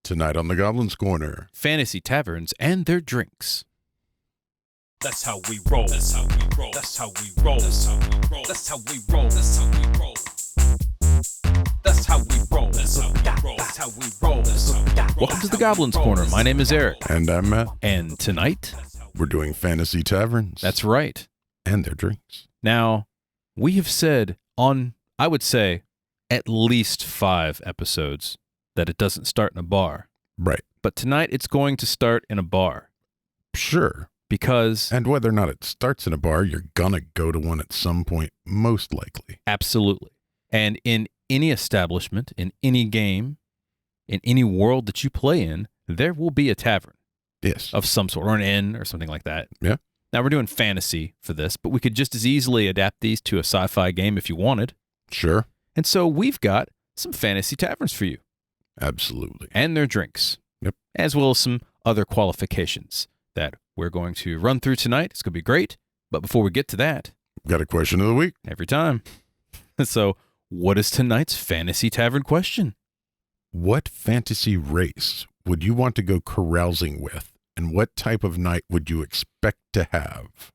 Tonight on the Goblin's Corner. Fantasy taverns and their drinks. That's how we roll. That's how we roll. That's how we roll. That's how we roll. That's how we roll. That's how we roll. That's how we roll. That's how we roll. That's how we roll. That's how we roll. Welcome to the Goblin's Corner. My name is Eric. And I'm Matt. And tonight, We're doing fantasy taverns. that's right. And their drinks. Now, we have said on, I would say, at least 5 episodes that it doesn't start in a bar. Right. But tonight it's going to start in a bar. Sure. Because... And whether or not it starts in a bar, you're gonna go to one at some point, most likely. Absolutely. And in any establishment, in any game, in any world that you play in, there will be a tavern. Yes. Of some sort, or an inn, or something like that. Yeah. Now, we're doing fantasy for this, but we could just as easily adapt these to a sci-fi game if you wanted. Sure. And so we've got some fantasy taverns for you. Absolutely. And their drinks. Yep. As well as some other qualifications that we're going to run through tonight. It's going to be great. But before we get to that... Got a question of the week. Every time. So, what is tonight's fantasy tavern question? What fantasy race would you want to go carousing with? And what type of night would you expect to have?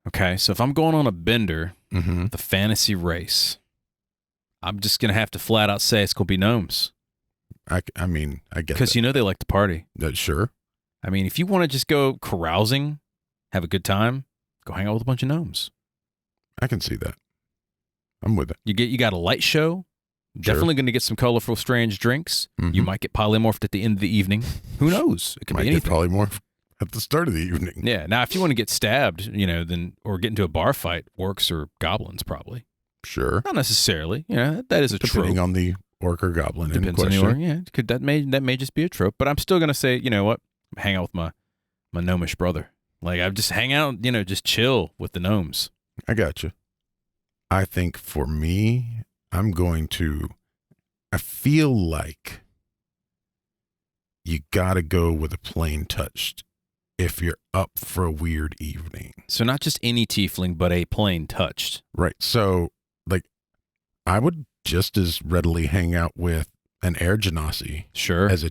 Okay, so if I'm going on a bender, Mm-hmm. the fantasy race, I'm just going to have to flat out say it's going to be gnomes. I mean, I get Because that. you know they like to party. Sure. I mean, if you want to just go carousing, have a good time, go hang out with a bunch of gnomes. I can see that. I'm with it. You got a light show. Sure. Definitely going to get some colorful, strange drinks. Mhm. You might get polymorphed at the end of the evening. Who knows? It could Might be get anything. probably more at the start of the evening. Yeah. Now, if you want to get stabbed, then or get into a bar fight, orcs or goblins probably. Sure. Not necessarily. That is a Depending trope. on the orc or goblin in Depends on the question. orc. Yeah, that may just be a trope. But I'm still going to say, you know what? Hang out with my gnomish brother. Like I just hang out, just chill with the gnomes. I got you. I think for me, I feel like you got to go with a plain touched if you're up for a weird evening. So not just any tiefling, but a plain touched. Right. So, I would just as readily hang out with an air genasi Sure. as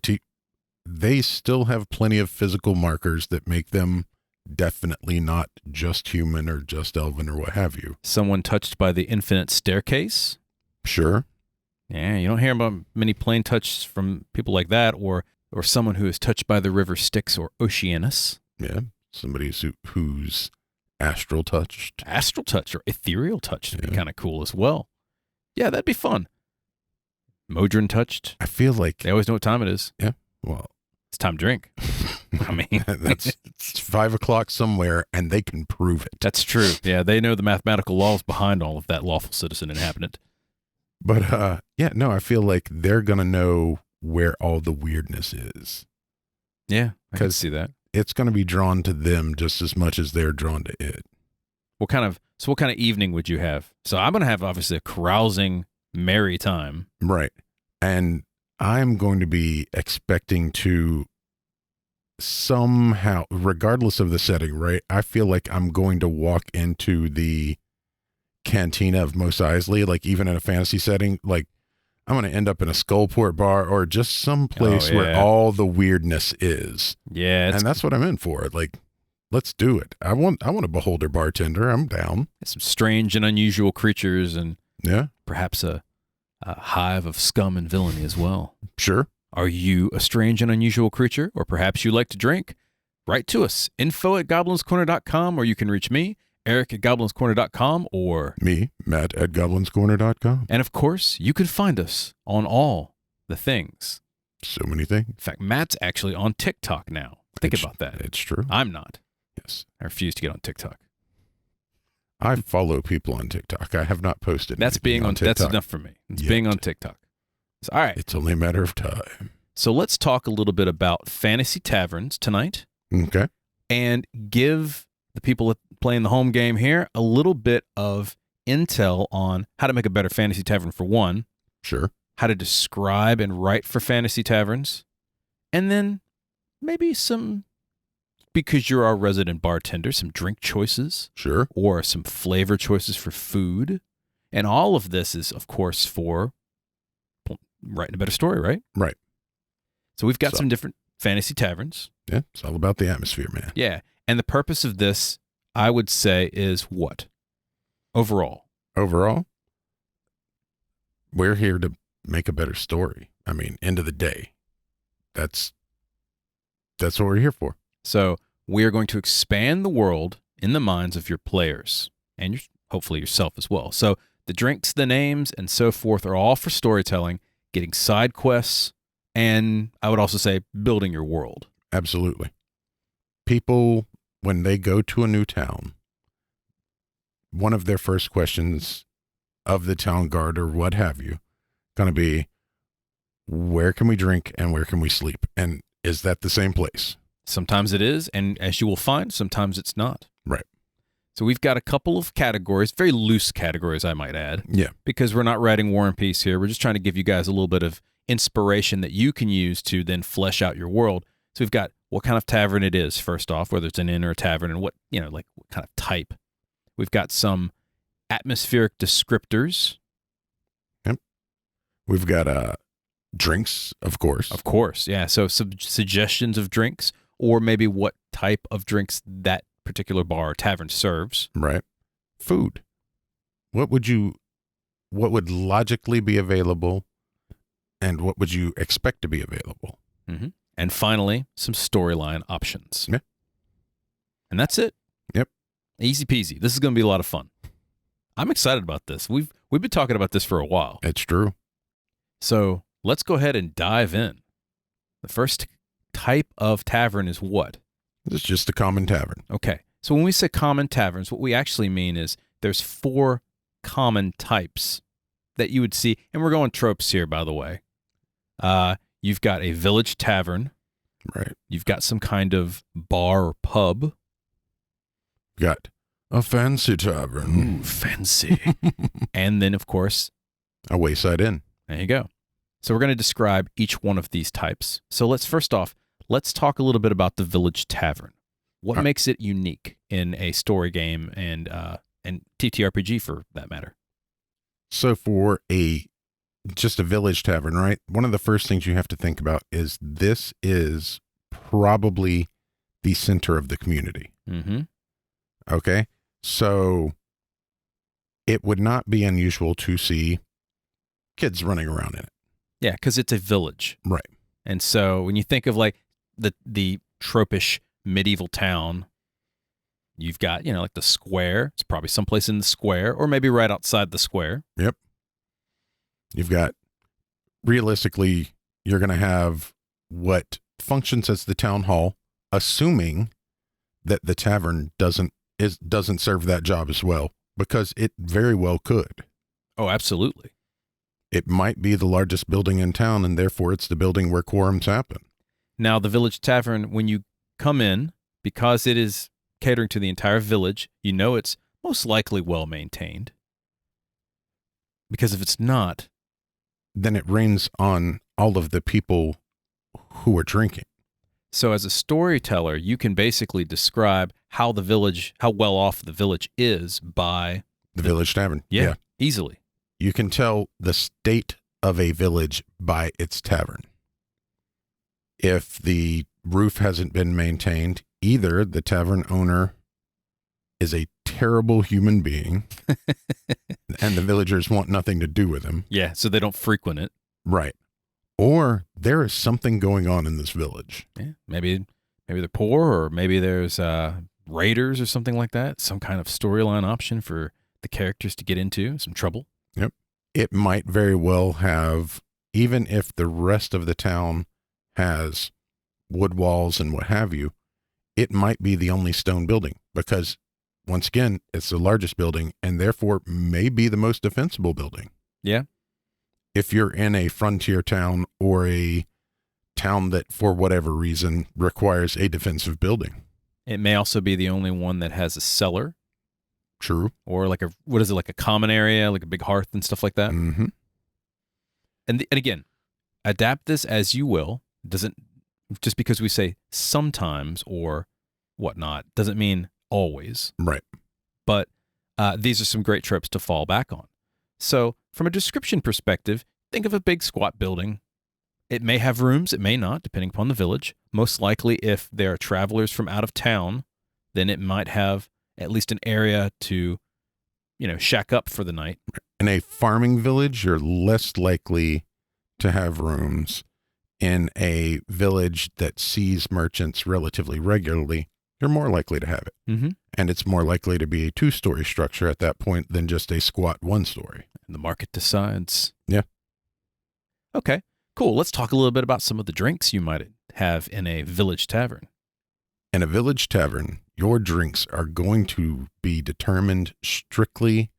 they still have plenty of physical markers that make them definitely not just human or just elven or what have you. Someone touched by the infinite staircase. Sure. Yeah, you don't hear about many plain touches from people like that, or someone who is touched by the river Styx or Oceanus. Yeah. Somebody who's astral touched. Astral touch or ethereal touch would be Yeah. kind of cool as well. Yeah, that'd be fun. Modron touched. I feel like, They always know what time it is. well, It's time to drink. I mean, it's 5 o'clock somewhere and they can prove it. that's true. Yeah, they know the mathematical laws behind all of that lawful citizen inhabitant. But, I feel like they're going to know where all the weirdness is. Yeah, I can 'Cause- see that. It's going to be drawn to them just as much as they're drawn to it. What kind of evening would you have? So I'm going to have obviously a carousing, merry time. Right. And I'm going to be expecting to somehow, regardless of the setting, right? I feel like I'm going to walk into the cantina of Mos Eisley, like even in a fantasy setting, like I'm going to end up in a Skullport bar or just some place where yeah. all the weirdness is. Yeah, And that's what I'm in for. Like, let's do it. I want a beholder bartender. I'm down. some strange and unusual creatures and Yeah, perhaps a hive of scum and villainy as well. sure. Are you a strange and unusual creature, or perhaps you like to drink? Write to us, info@goblinscorner.com, or you can reach me, eric@goblinscorner.com, or... Me, Matt at goblinscorner.com. And of course, you can find us on all the things. So many things. In fact, Matt's actually on TikTok now. Think about that. It's true. I'm not. Yes. I refuse to get on TikTok. I follow people on TikTok. I have not posted. That's anything being on TikTok. That's enough for me. It's Yet. being on TikTok. So, all right. It's only a matter of time. So let's talk a little bit about fantasy taverns tonight Okay. and give the people playing the home game here a little bit of intel on how to make a better fantasy tavern for one, Sure. how to describe and write for fantasy taverns, and then maybe some, because you're our resident bartender, some drink choices Sure. or some flavor choices for food. And all of this is, of course, for writing a better story, right? Right. So we've got So- some different fantasy taverns. Yeah, it's all about the atmosphere, man. Yeah. And the purpose of this, I would say, is what? Overall. Overall, we're here to make a better story. I mean, end of the day, that's what we're here for. So we are going to expand the world in the minds of your players and hopefully yourself as well. So the drinks, the names, and so forth are all for storytelling, getting side quests, and I would also say building your world. Absolutely. People, when they go to a new town, one of their first questions of the town guard or what have you, going to be, where can we drink and where can we sleep? And is that the same place? Sometimes it is, and as you will find, sometimes it's not. Right. So we've got a couple of categories, very loose categories, I might add, Yeah. because we're not writing War and Peace here. We're just trying to give you guys a little bit of inspiration that you can use to then flesh out your world. So we've got what kind of tavern it is, first off, whether it's an inn or a tavern, and what what kind of type. We've got some atmospheric descriptors. Yep. We've got drinks, of course. Of course, yeah. So some suggestions of drinks, or maybe what type of drinks that particular bar or tavern serves. Right. Food. What would logically be available, and what would you expect to be available? Mm-hmm. And finally, some storyline options. Yeah. And that's it. Yep. Easy peasy. This is going to be a lot of fun. I'm excited about this. We've been talking about this for a while. It's true. So let's go ahead and dive in. The first type of tavern is what? It's just a common tavern. Okay. So when we say common taverns, what we actually mean is there's 4 common types that you would see. And we're going tropes here, by the way. You've got a village tavern. Right. You've got some kind of bar or pub. Got a fancy tavern. Ooh, fancy. And then, of course, A Wayside Inn. there you go. So we're going to describe each one of these types. So let's talk a little bit about the Village Tavern. What makes it unique in a story game and TTRPG for that matter? So for just a village tavern, right? One of the first things you have to think about is this is probably the center of the community. Mm-hmm. Okay. So it would not be unusual to see kids running around in it. Yeah, because it's a village. Right. And so when you think of like the tropish medieval town, you've got, like the square. It's probably someplace in the square or maybe right outside the square. Yep. You've got, realistically, you're going to have what functions as the town hall, assuming that the tavern doesn't serve that job as well, because it very well could. Oh, absolutely. It might be the largest building in town, and therefore it's the building where quorums happen. Now, the Village Tavern, when you come in, because it is catering to the entire village, it's most likely well maintained. Because if it's not, Then it rains on all of the people who are drinking. so as a storyteller, you can basically describe how well off the village is by The Village Tavern. Yeah, easily. You can tell the state of a village by its tavern. If the roof hasn't been maintained, either the tavern owner is a terrible human being and the villagers want nothing to do with him. Yeah, so they don't frequent it. Right. Or there is something going on in this village. Yeah, maybe they're poor, or maybe there's raiders or something like that. Some kind of storyline option for the characters to get into, some trouble. Yep. It might very well have, even if the rest of the town has wood walls and what have you, it might be the only stone building because, once again, it's the largest building and therefore may be the most defensible building. Yeah. If you're in a frontier town or a town that, for whatever reason, requires a defensive building. It may also be the only one that has a cellar. True. Or like a common area, like a big hearth and stuff like that. Mm-hmm. And again, adapt this as you will. Just because we say sometimes or whatnot doesn't mean always. Right. But these are some great tropes to fall back on. So from a description perspective, think of a big squat building. It may have rooms, it may not, depending upon the village. Most likely, if there are travelers from out of town, then it might have at least an area to, shack up for the night. In a farming village, you're less likely to have rooms. In a village that sees merchants relatively regularly, you're more likely to have it. Mm-hmm. And it's more likely to be a 2-story structure at that point than just a squat 1-story. And the market decides. Yeah. Okay, cool. Let's talk a little bit about some of the drinks you might have in a village tavern. In a village tavern, your drinks are going to be determined strictly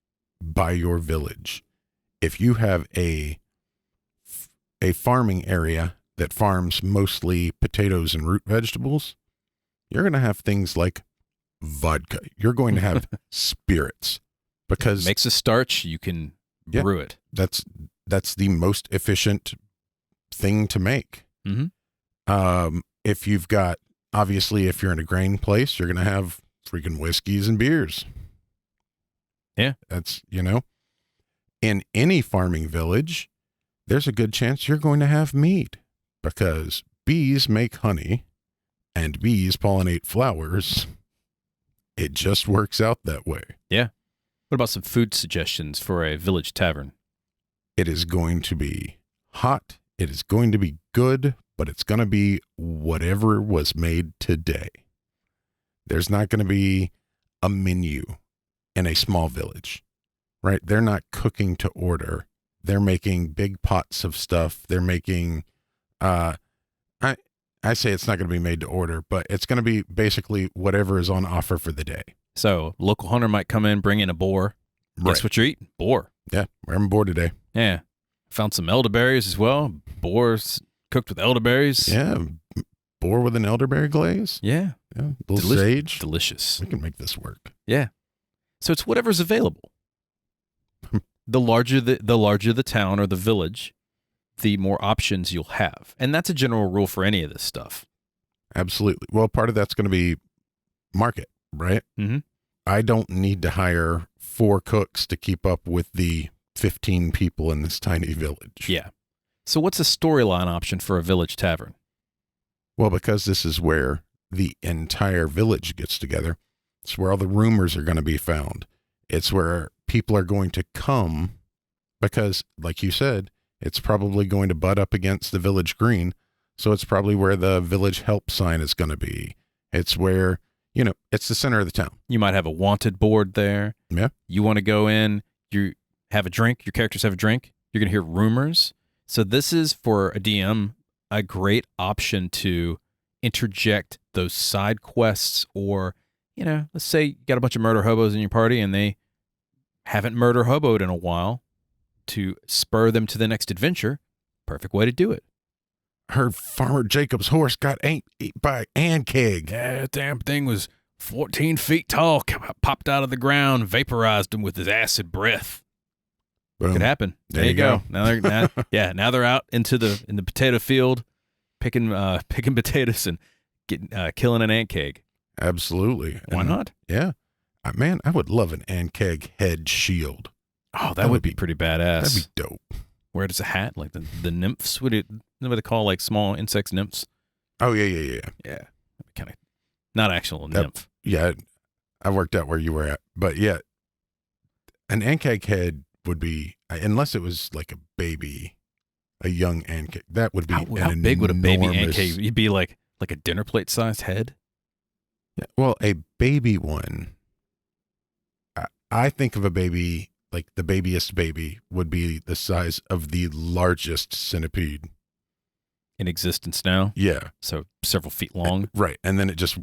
by your village. If you have a farming area that farms mostly potatoes and root vegetables, you're going to have things like vodka. You're going to have spirits because It makes a starch, you can brew it. that's the most efficient thing to make. Mm-hmm. If you've got, obviously, if you're in a grain place, you're going to have freaking whiskeys and beers. Yeah. That's, in any farming village, there's a good chance you're going to have mead because bees make honey and bees pollinate flowers. It just works out that way. Yeah. What about some food suggestions for a village tavern? It is going to be hot. It is going to be good, but it's going to be whatever was made today. There's not going to be a menu in a small village, right? They're not cooking to order. They're making big pots of stuff. They're making, I say it's not going to be made to order, but it's going to be basically whatever is on offer for the day. So local hunter might come in, bring in a boar. Right. Guess what you're eating? Boar. Yeah, we're on board today. Yeah. Found some elderberries as well. Boars cooked with elderberries. Yeah, boar with an elderberry glaze. Yeah. Yeah, a little sage. Delicious. We can make this work. Yeah. So it's whatever's available. The larger the town or the village, the more options you'll have. And that's a general rule for any of this stuff. Absolutely. Well, part of that's going to be market, right? Mm-hmm. I don't need to hire 4 cooks to keep up with the 15 people in this tiny village. Yeah. So what's a storyline option for a village tavern? Well, because this is where the entire village gets together, it's where all the rumors are going to be found. It's where people are going to come because, like you said, it's probably going to butt up against the village green. So it's probably where the village help sign is going to be. It's where, it's the center of the town. You might have a wanted board there. Yeah. You want to go in, you have a drink, your characters have a drink, you're going to hear rumors. So this is, for a DM, a great option to interject those side quests or, let's say you got a bunch of murder hobos in your party and they haven't murder hoboed in a while, to spur them to the next adventure. Perfect way to do it. Heard Farmer Jacob's horse got ate by an keg. Yeah, that damn thing was 14 feet tall, popped out of the ground, vaporized him with his acid breath. Boom. Could happen. There you go. Now they're out in the potato field, picking potatoes and killing an ant keg. Absolutely. Why not? Yeah. Man, I would love an ant keg head shield. Oh, that would be pretty badass. That'd be dope. Wear it as a hat, like the nymphs. What they call like small insects nymphs? Oh, yeah. Yeah. Kind of not actual nymph. Yeah. I worked out where you were at. But yeah, an ant keg head would be, unless it was like a baby, a young ant keg, that would be How big would a baby ant keg? You'd be like a dinner plate sized head? Yeah, well, a baby one, I think of a baby, like the babyest baby would be the size of the largest centipede In existence now? Yeah. So several feet long? Right. And then it just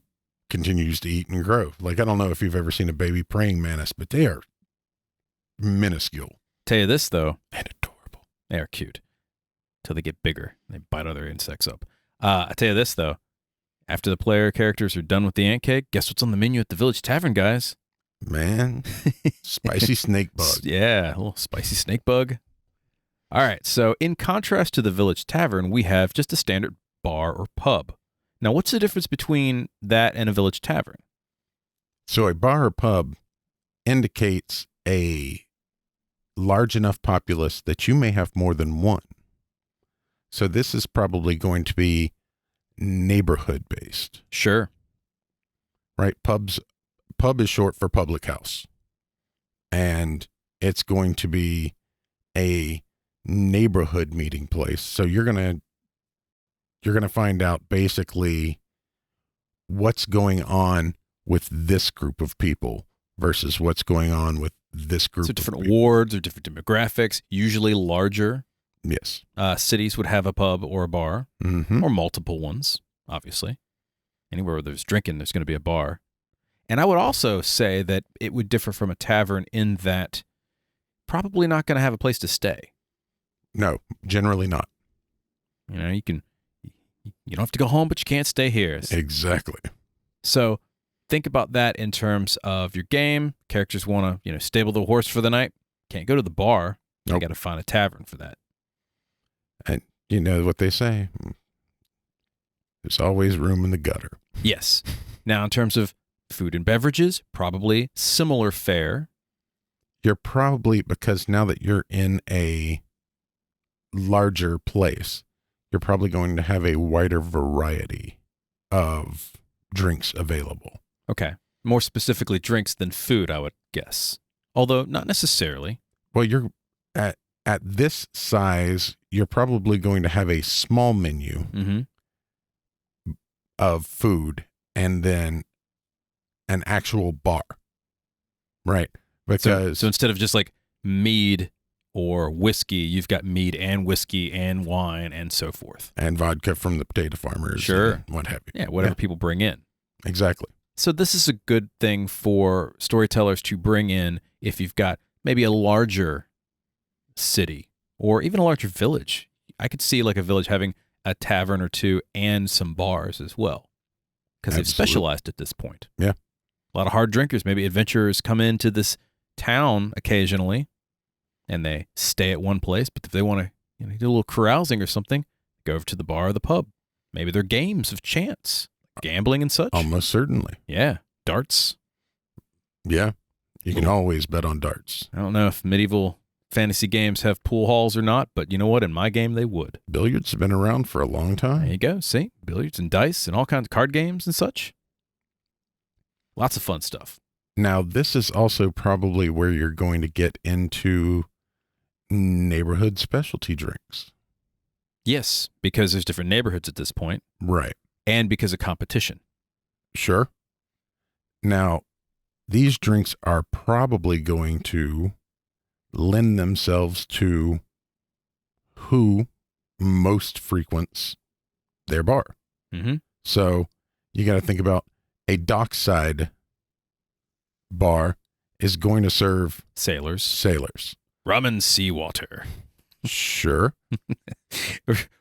continues to eat and grow. Like, I don't know if you've ever seen a baby praying mantis, but they are minuscule. Tell you this, though. And adorable. They are cute. Till they get bigger. They bite other insects up. I tell you this, though. After the player characters are done with the ant cake, guess what's on the menu at the Village Tavern, guys? Man, spicy snake bug. Yeah, a little spicy snake bug. All right, so in contrast to the Village Tavern, we have just a standard bar or pub. Now, what's the difference between that and a Village Tavern? So a bar or pub indicates a large enough populace that you may have more than one. So this is probably going to be neighborhood based, Sure. right? Pub is short for public house. And it's going to be a neighborhood meeting place. So you're going to find out basically what's going on with this group of people versus what's going on with this group. So of different people. wards or different demographics, usually larger. Yes. Cities would have a pub or a bar, Mm-hmm. or multiple ones, obviously. Anywhere where there's drinking, there's going to be a bar. And I would also say that it would differ from a tavern in that probably not going to have a place to stay. No, generally not. You know, you don't have to go home, but you can't stay here. Exactly. So think about that in terms of your game. Characters want to, stable the horse for the night. Can't go to the bar. You Nope. got to find a tavern for that. And you know what they say? There's always room in the gutter. Yes. Now, in terms of food and beverages, probably similar fare. You're probably, because now that you're in a larger place, you're probably going to have a wider variety of drinks available. Okay. More specifically, drinks than food, I would guess. Although not necessarily. Well, you're at this size, you're probably going to have a small menu Mm-hmm. of food and then an actual bar. Right. Because So instead of just like mead or whiskey, you've got mead and whiskey and wine and so forth. and vodka from the potato farmers. Sure. And what have you. Yeah, whatever Yeah. people bring in. Exactly. So this is a good thing for storytellers to bring in if you've got maybe a larger city or even a larger village. I could see like a village having a tavern or two and some bars as well because they've Absolutely. specialized at this point. Yeah. A lot of hard drinkers, maybe adventurers come into this town occasionally and they stay at one place, but if they want to do a little carousing or something, go over to the bar or the pub. Maybe they're games of chance, gambling and such. Almost certainly. Yeah. Darts. Yeah. You can always bet on darts. I don't know if medieval fantasy games have pool halls or not, but you know what? In my game, they would. Billiards have been around for a long There time. you go. See? Billiards and dice and all kinds of card games and such. Lots of fun stuff. Now, this is also probably where you're going to get into neighborhood specialty drinks. Yes, because there's different neighborhoods at this point Right. and because of competition. Sure. Now, these drinks are probably going to lend themselves to who most frequents their bar. Mm-hmm. So you got to think about a dockside bar is going to serve Sailors. sailors. Rum and seawater. Sure.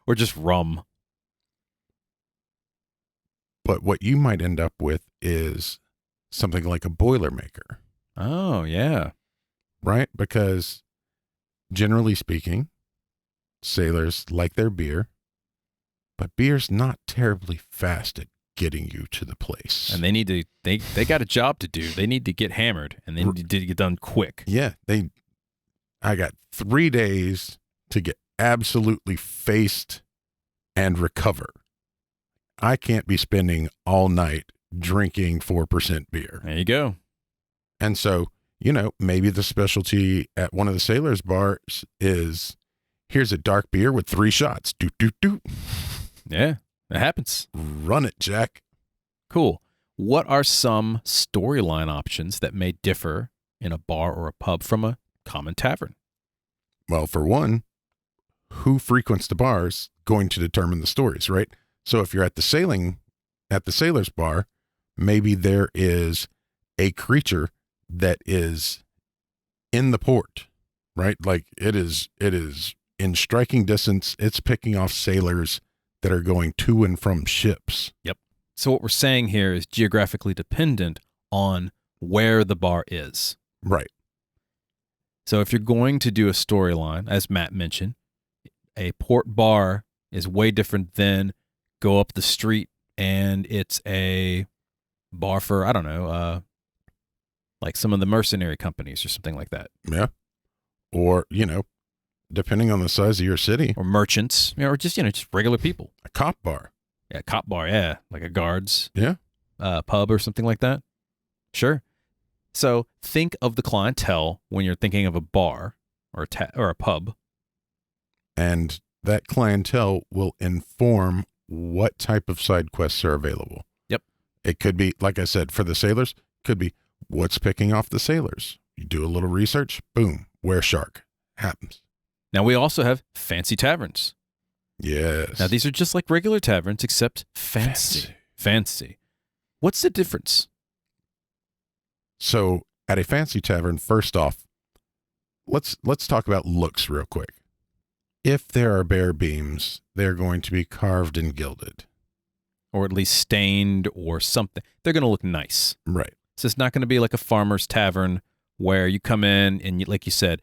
or just rum. But what you might end up with is something like a Boilermaker, Oh, yeah. right? Because generally speaking, sailors like their beer, but beer's not terribly fast at getting you to the place. And they need to, they got a job to do. They need to get hammered and they need to get done quick. Yeah, I got 3 days to get absolutely faced and recover. I can't be spending all night drinking 4% beer. There you go. And so, maybe the specialty at one of the sailors' bars is here's a dark beer with 3 shots. Doot, doot, doot. Yeah, it happens. Run it, Jack. Cool. What are some storyline options that may differ in a bar or a pub from a common tavern? Well, for one, who frequents the bars going to determine the stories, right? So if you're at the sailor's bar, maybe there is a creature that is in the port, right? Like it is in striking distance. It's picking off sailors that are going to and from ships. So what we're saying here is geographically dependent on where the bar is. Right. So if you're going to do a storyline, as Matt mentioned, a port bar is way different than go up the street and it's a bar for, I don't know, like some of the mercenary companies or something like that. Yeah. Or, depending on the size of your city. or merchants, or just just regular people. A cop bar. Yeah, cop bar, yeah, like a guards Yeah. pub or something like that. Sure. So think of the clientele when you're thinking of a bar or a pub. And that clientele will inform what type of side quests are available. Yep. It could be, like I said, for the sailors, could be what's picking off the sailors. You do a little research, boom, where shark happens. Now we also have fancy taverns. Yes. Now these are just like regular taverns except fancy. Fancy. What's the difference? So at a fancy tavern, first off, let's talk about looks real quick. If there are bare beams, they're going to be carved and gilded. Or at least stained or something. They're going to look nice. Right. So it's not going to be like a farmer's tavern where you come in and like you said,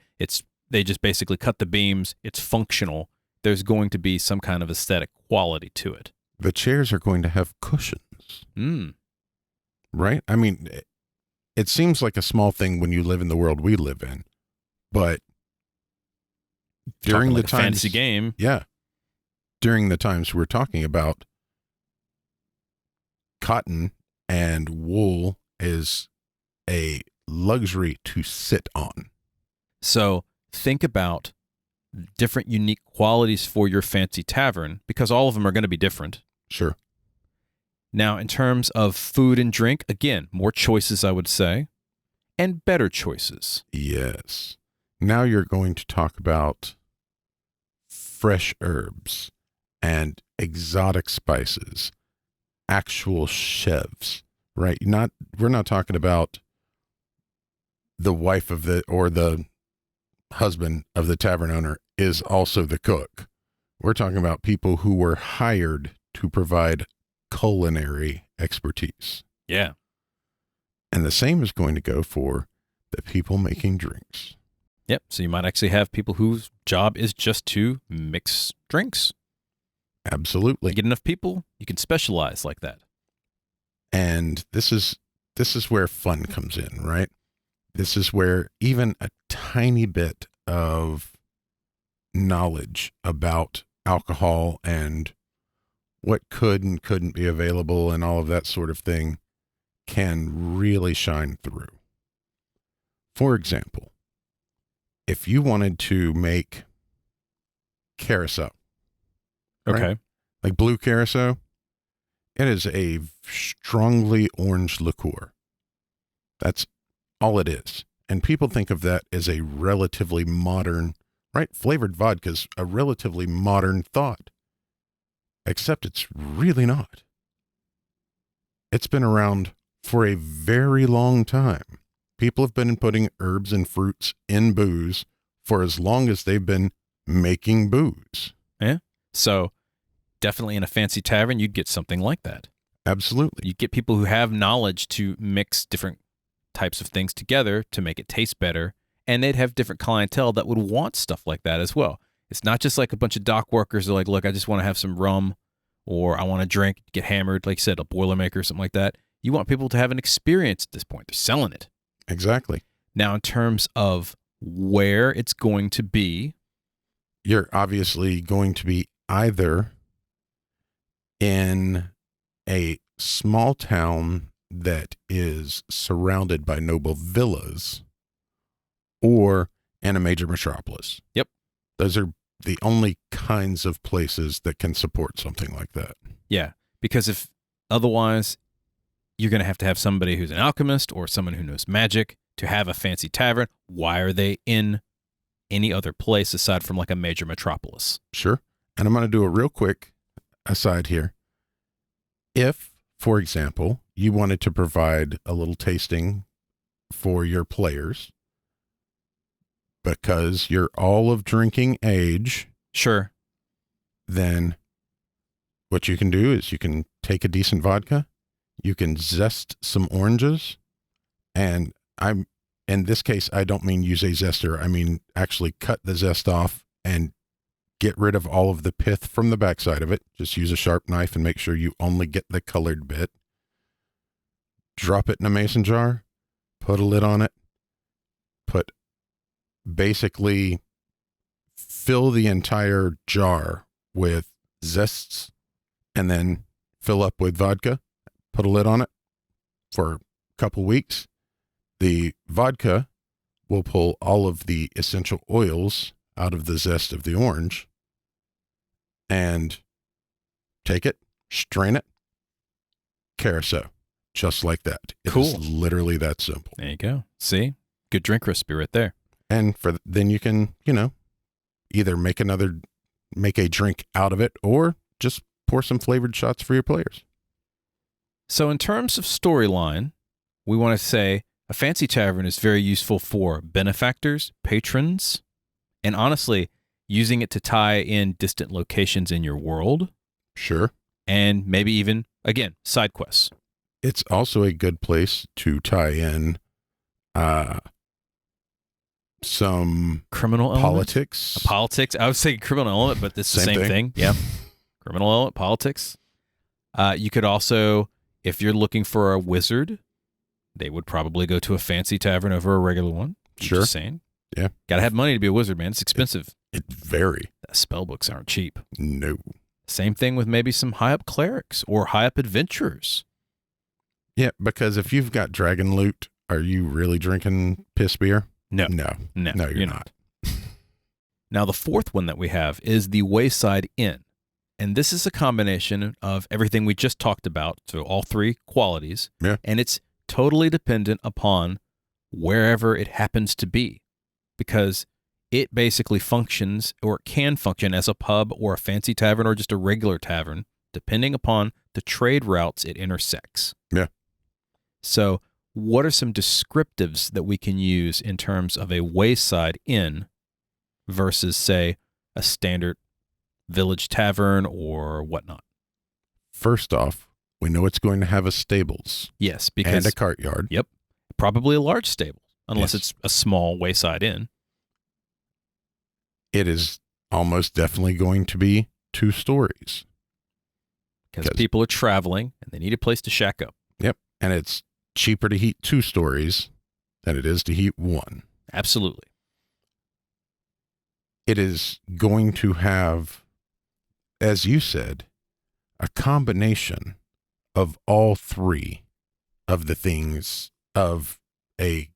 they just basically cut the beams. It's functional. There's going to be some kind of aesthetic quality to it. The chairs are going to have cushions. Right? I mean, it seems like a small thing when you live in the world we live in, but during the times, fantasy game. Yeah. During the times we're talking about, cotton and wool is a luxury to sit on. So think about different unique qualities for your fancy tavern because all of them are going to be different. Sure. Now, in terms of food and drink, again, more choices, I would say, and better choices. Yes. Now you're going to talk about fresh herbs and exotic spices, actual chefs, right? We're not talking about the wife of the husband of the tavern owner is also the cook. We're talking about people who were hired to provide culinary expertise. Yeah. And the same is going to go for the people making drinks. Yep. So you might actually have people whose job is just to mix drinks. Absolutely. You get enough people, you can specialize like that. And this is where fun comes in, right? This is where even a tiny bit of knowledge about alcohol and what could and couldn't be available and all of that sort of thing can really shine through. For example, if you wanted to make carousel, Okay. right? Like blue carousel, it is a strongly orange liqueur. That's all it is. And people think of that as a relatively modern, right? Flavored vodka is a relatively modern thought. Except it's really not. It's been around for a very long time. People have been putting herbs and fruits in booze for as long as they've been making booze. Yeah. So definitely in a fancy tavern, you'd get something like that. Absolutely. You get people who have knowledge to mix different types of things together to make it taste better. And they'd have different clientele that would want stuff like that as well. It's not just like a bunch of dock workers who are like, look, I just want to have some rum or I want to drink, get hammered, like you said, a Boilermaker or something like that. You want people to have an experience at this point. They're selling it. Exactly. Now, in terms of where it's going to be, You're obviously going to be either in a small town that is surrounded by noble villas or in a major metropolis. Yep. Those are the only kinds of places that can support something like that. yeah, because if otherwise, you're going to have somebody who's an alchemist or someone who knows magic to have a fancy tavern. Why are they in any other place aside from like a major metropolis? Sure. And I'm going to do a real quick aside here. If, for example, you wanted to provide a little tasting for your players because you're all of drinking age, Sure. then what you can do is you can take a decent vodka, you can zest some oranges, and in this case, I don't mean use a zester. I mean actually cut the zest off and get rid of all of the pith from the backside of it. Just use a sharp knife and make sure you only get the colored bit. Drop it in a mason jar, put a lid on it, put basically fill the entire jar with zests, and then fill up with vodka, put a lid on it for a couple weeks. The vodka will pull all of the essential oils out of the zest of the orange, and take it, strain it, carousel, just like that. It's Cool. literally that simple. There you go. See? Good drink recipe right there. And then you can, either make a drink out of it, or just pour some flavored shots for your players. So in terms of storyline, we want to say a fancy tavern is very useful for benefactors, patrons, and honestly, using it to tie in distant locations in your world, Sure. and maybe even, again, side quests. It's also a good place to tie in some Criminal element? politics. Politics. I was saying criminal element, but it's the Same same thing. Yeah. Criminal element, politics. You could also, if you're looking for a wizard, they would probably go to a fancy tavern over a regular one. Sure. Just saying. Yeah. Gotta have money to be a wizard, man. It's expensive. It's very Spell books aren't cheap. no. Same thing with maybe some high up clerics or high up adventurers. Yeah, because if you've got dragon loot, are you really drinking piss beer? No. No, you're not. Now, the fourth one that we have is the Wayside Inn. And this is a combination of everything we just talked about, so all three qualities. Yeah. And it's totally dependent upon wherever it happens to be, because it basically functions, or it can function as a pub or a fancy tavern or just a regular tavern, depending upon the trade routes it intersects. Yeah. So what are some descriptives that we can use in terms of a wayside inn versus, say, a standard village tavern or whatnot? First off, we know it's going to have a stables Yes, and because a cart yard. Yep, probably a large stable, unless Yes. it's a small wayside inn. It is almost definitely going to be 2 stories. Because people are traveling and they need a place to shack up. Yep. And it's cheaper to heat 2 stories than it is to heat 1. Absolutely. It is going to have, as you said, a combination of all 3 of the things of a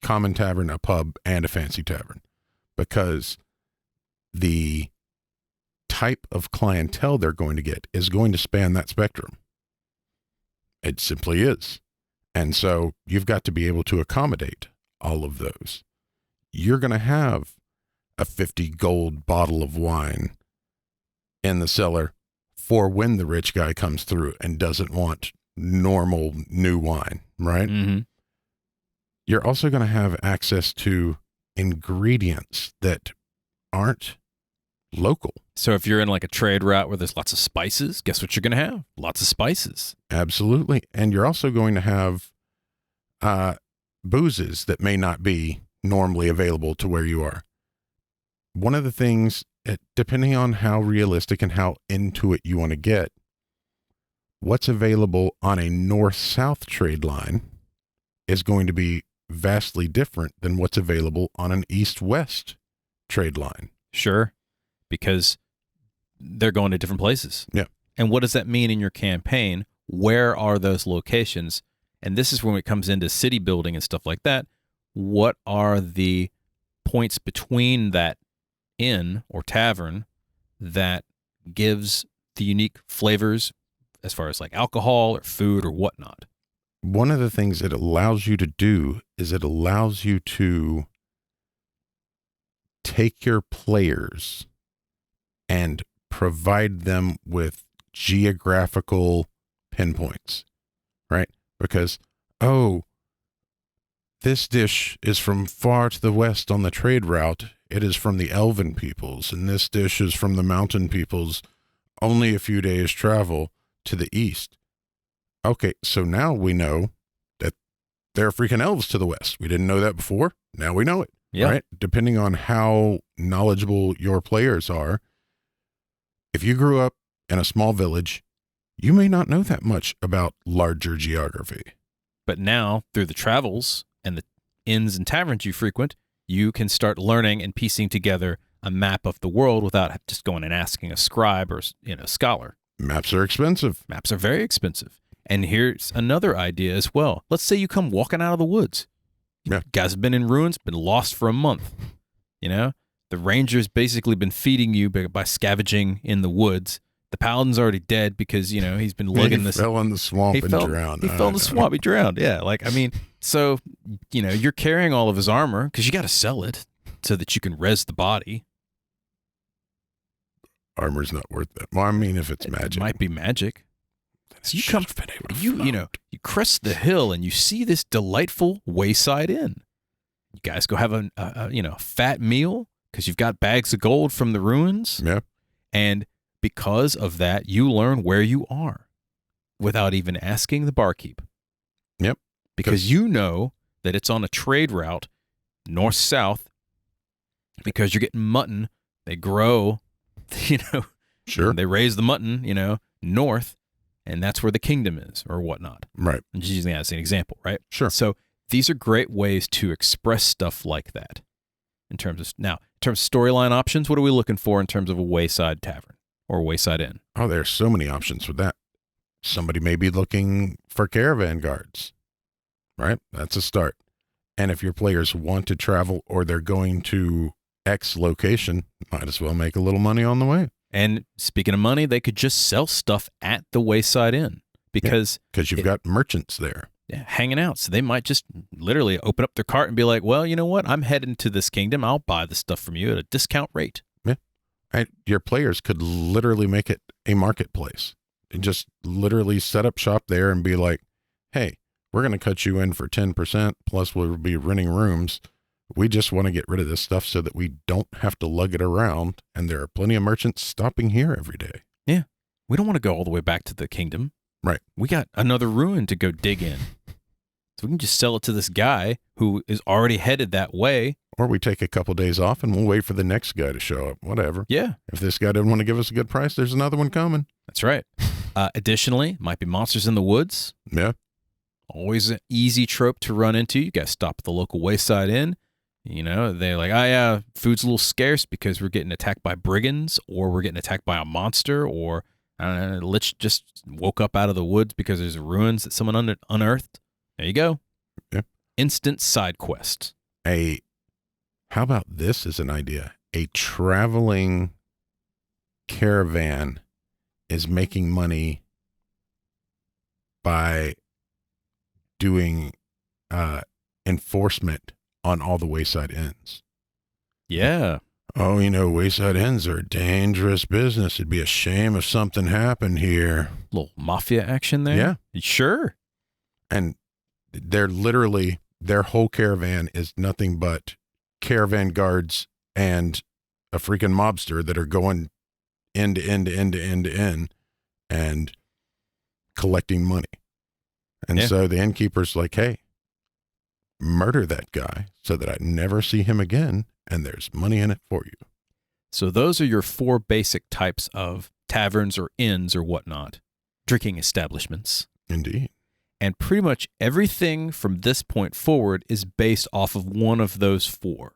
common tavern, a pub, and a fancy tavern, because the type of clientele they're going to get is going to span that spectrum. It simply is. And so you've got to be able to accommodate all of those. You're going to have a 50 gold bottle of wine in the cellar for when the rich guy comes through and doesn't want normal new wine, right? Mm-hmm. You're also going to have access to ingredients that aren't local. So if you're in like a trade route where there's lots of spices, guess what you're going to have? Lots of spices. Absolutely. And you're also going to have boozes that may not be normally available to where you are. One of the things, depending on how realistic and how into it you want to get, what's available on a north-south trade line is going to be vastly different than what's available on an east-west trade line. Sure. Because they're going to different places. Yeah. And what does that mean in your campaign? Where are those locations? And this is when it comes into city building and stuff like that. What are the points between that inn or tavern that gives the unique flavors as far as like alcohol or food or whatnot? One of the things it allows you to do is it allows you to take your players and provide them with geographical pinpoints, right? Because, this dish is from far to the west on the trade route. It is from the Elven peoples, and this dish is from the mountain peoples, only a few days travel to the east. Okay, so now we know that there are freaking elves to the west. We didn't know that before. Now we know it, right? Depending on how knowledgeable your players are. If you grew up in a small village, you may not know that much about larger geography. But now, through the travels and the inns and taverns you frequent, you can start learning and piecing together, a map of the world without just going and asking a scribe or scholar. Maps are expensive. Maps are very expensive. And here's another idea as well. Let's say you come walking out of the woods. Yeah. You guys have been in ruins, been lost for a month. The ranger's basically been feeding you by scavenging in the woods. The paladin's already dead because, he's been lugging this. He fell in the swamp and drowned. He fell in the swamp. He drowned. Yeah. So, you're carrying all of his armor because you got to sell it so that you can res the body. Armor's not worth that. Well, I mean, if it's magic. It might be magic. So you crest the hill and you see this delightful Wayside Inn. You guys go have a fat meal because you've got bags of gold from the ruins. Yeah. And because of that, you learn where you are without even asking the barkeep. Yep. Because you know that it's on a trade route north-south because you're getting mutton. They grow, Sure. They raise the mutton, north, and that's where the kingdom is or whatnot. Right. I'm just using that as an example, right? Sure. So these are great ways to express stuff like that. In terms of storyline options, what are we looking for in terms of a Wayside Tavern or Wayside Inn? Oh, there's so many options with that. Somebody may be looking for caravan guards, right? That's a start. And if your players want to travel or they're going to X location, might as well make a little money on the way. And speaking of money, they could just sell stuff at the Wayside Inn because you've got merchants there. Yeah, hanging out. So they might just literally open up their cart and be like, well, you know what? I'm heading to this kingdom. I'll buy the stuff from you at a discount rate. Yeah. Your players could literally make it a marketplace and just literally set up shop there and be like, hey, we're going to cut you in for 10%, plus we'll be renting rooms. We just want to get rid of this stuff so that we don't have to lug it around. And there are plenty of merchants stopping here every day. Yeah. We don't want to go all the way back to the kingdom. Right. We got another ruin to go dig in. So we can just sell it to this guy who is already headed that way. Or we take a couple days off and we'll wait for the next guy to show up. Whatever. Yeah. If this guy doesn't want to give us a good price, there's another one coming. That's right. Additionally, might be monsters in the woods. Yeah. Always an easy trope to run into. You guys stop at the local Wayside Inn. They're like, oh, yeah, food's a little scarce because we're getting attacked by brigands or we're getting attacked by a monster or, I don't know, Lich just woke up out of the woods because there's ruins that someone unearthed. There you go. Yeah. Instant side quest. How about this as an idea? A traveling caravan is making money by doing enforcement on all the Wayside Inns. Yeah. Oh, Wayside Inns are a dangerous business. It'd be a shame if something happened here. Little mafia action there? Yeah. Sure. And they're literally, their whole caravan is nothing but caravan guards and a freaking mobster that are going end to end to end to end to end and collecting money. And so the innkeeper's like, hey, murder that guy so that I never see him again, and there's money in it for you. So those are your 4 basic types of taverns or inns or whatnot, drinking establishments. Indeed. And pretty much everything from this point forward is based off of one of those 4,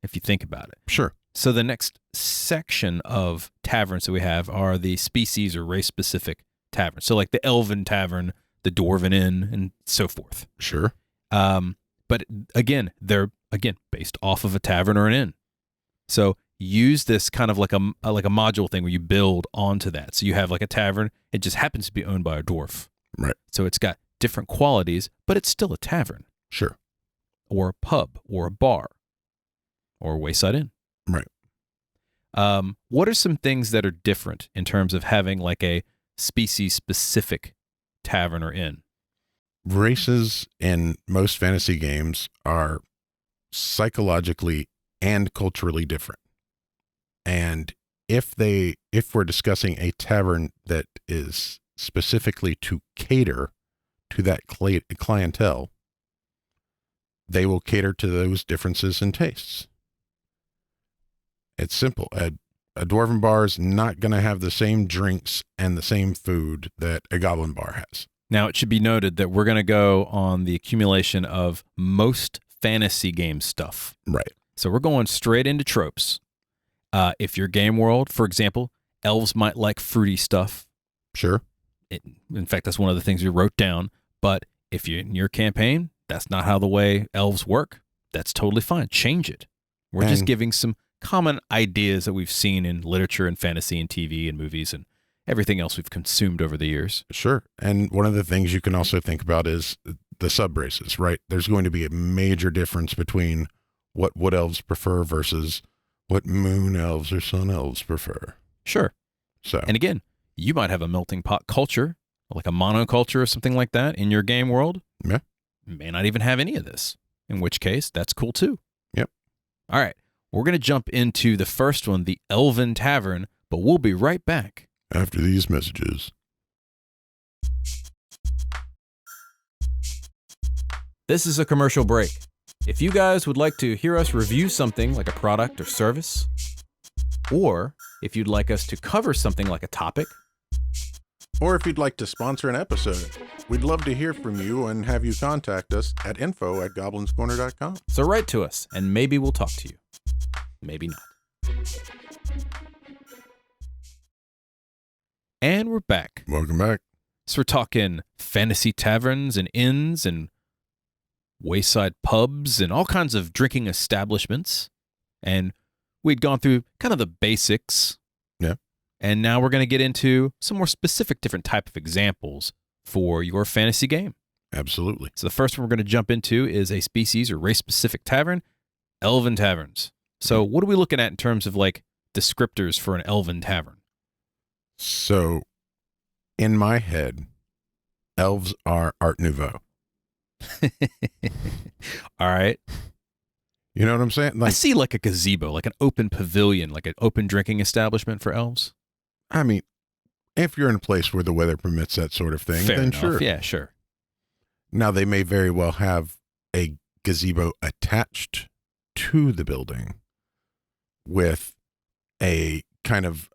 if you think about it. Sure. So the next section of taverns that we have are the species or race-specific taverns. So like the Elven Tavern, the Dwarven Inn, and so forth. Sure. But again, they're based off of a tavern or an inn. So use this kind of like a module thing where you build onto that. So you have like a tavern. It just happens to be owned by a dwarf. Right. So it's got different qualities, but it's still a tavern. Sure. Or a pub or a bar or a Wayside Inn. Right. What are some things that are different in terms of having like a species-specific tavern or inn? Races in most fantasy games are psychologically and culturally different. And if we're discussing a tavern that is specifically to cater to that clientele, they will cater to those differences in tastes. It's simple. A dwarven bar is not going to have the same drinks and the same food that a goblin bar has. Now, it should be noted that we're going to go on the accumulation of most fantasy game stuff. Right. So we're going straight into tropes. If your game world, for example, elves might like fruity stuff. Sure. In fact, that's one of the things we wrote down. But if you're in your campaign, that's not how the way elves work. That's totally fine. Change it. We're just giving some common ideas that we've seen in literature and fantasy and TV and movies and everything else we've consumed over the years. Sure. And one of the things you can also think about is the sub-races, right? There's going to be a major difference between what wood elves prefer versus what moon elves or sun elves prefer. Sure. So, and again, you might have a melting pot culture, like a monoculture or something like that in your game world. Yeah. You may not even have any of this, in which case that's cool too. Yep. All right. We're going to jump into the first one, the Elven Tavern, but we'll be right back after these messages. This is a commercial break. If you guys would like to hear us review something like a product or service, or if you'd like us to cover something like a topic, or if you'd like to sponsor an episode, we'd love to hear from you and have you contact us at info@goblinscorner.com. So write to us and maybe we'll talk to you. Maybe not. And we're back. Welcome back. So we're talking fantasy taverns and inns and wayside pubs and all kinds of drinking establishments. And we'd gone through kind of the basics. Yeah. And now we're going to get into some more specific different type of examples for your fantasy game. Absolutely. So the first one we're going to jump into is a species or race-specific tavern, Elven Taverns. So what are we looking at in terms of like descriptors for an Elven Tavern? So in my head, elves are Art Nouveau. All right. You know what I'm saying? I see like a gazebo, like an open pavilion, like an open drinking establishment for elves. I mean, if you're in a place where the weather permits that sort of thing, Fair then enough. sure. Yeah, sure. Now, they may very well have a gazebo attached to the building with a kind of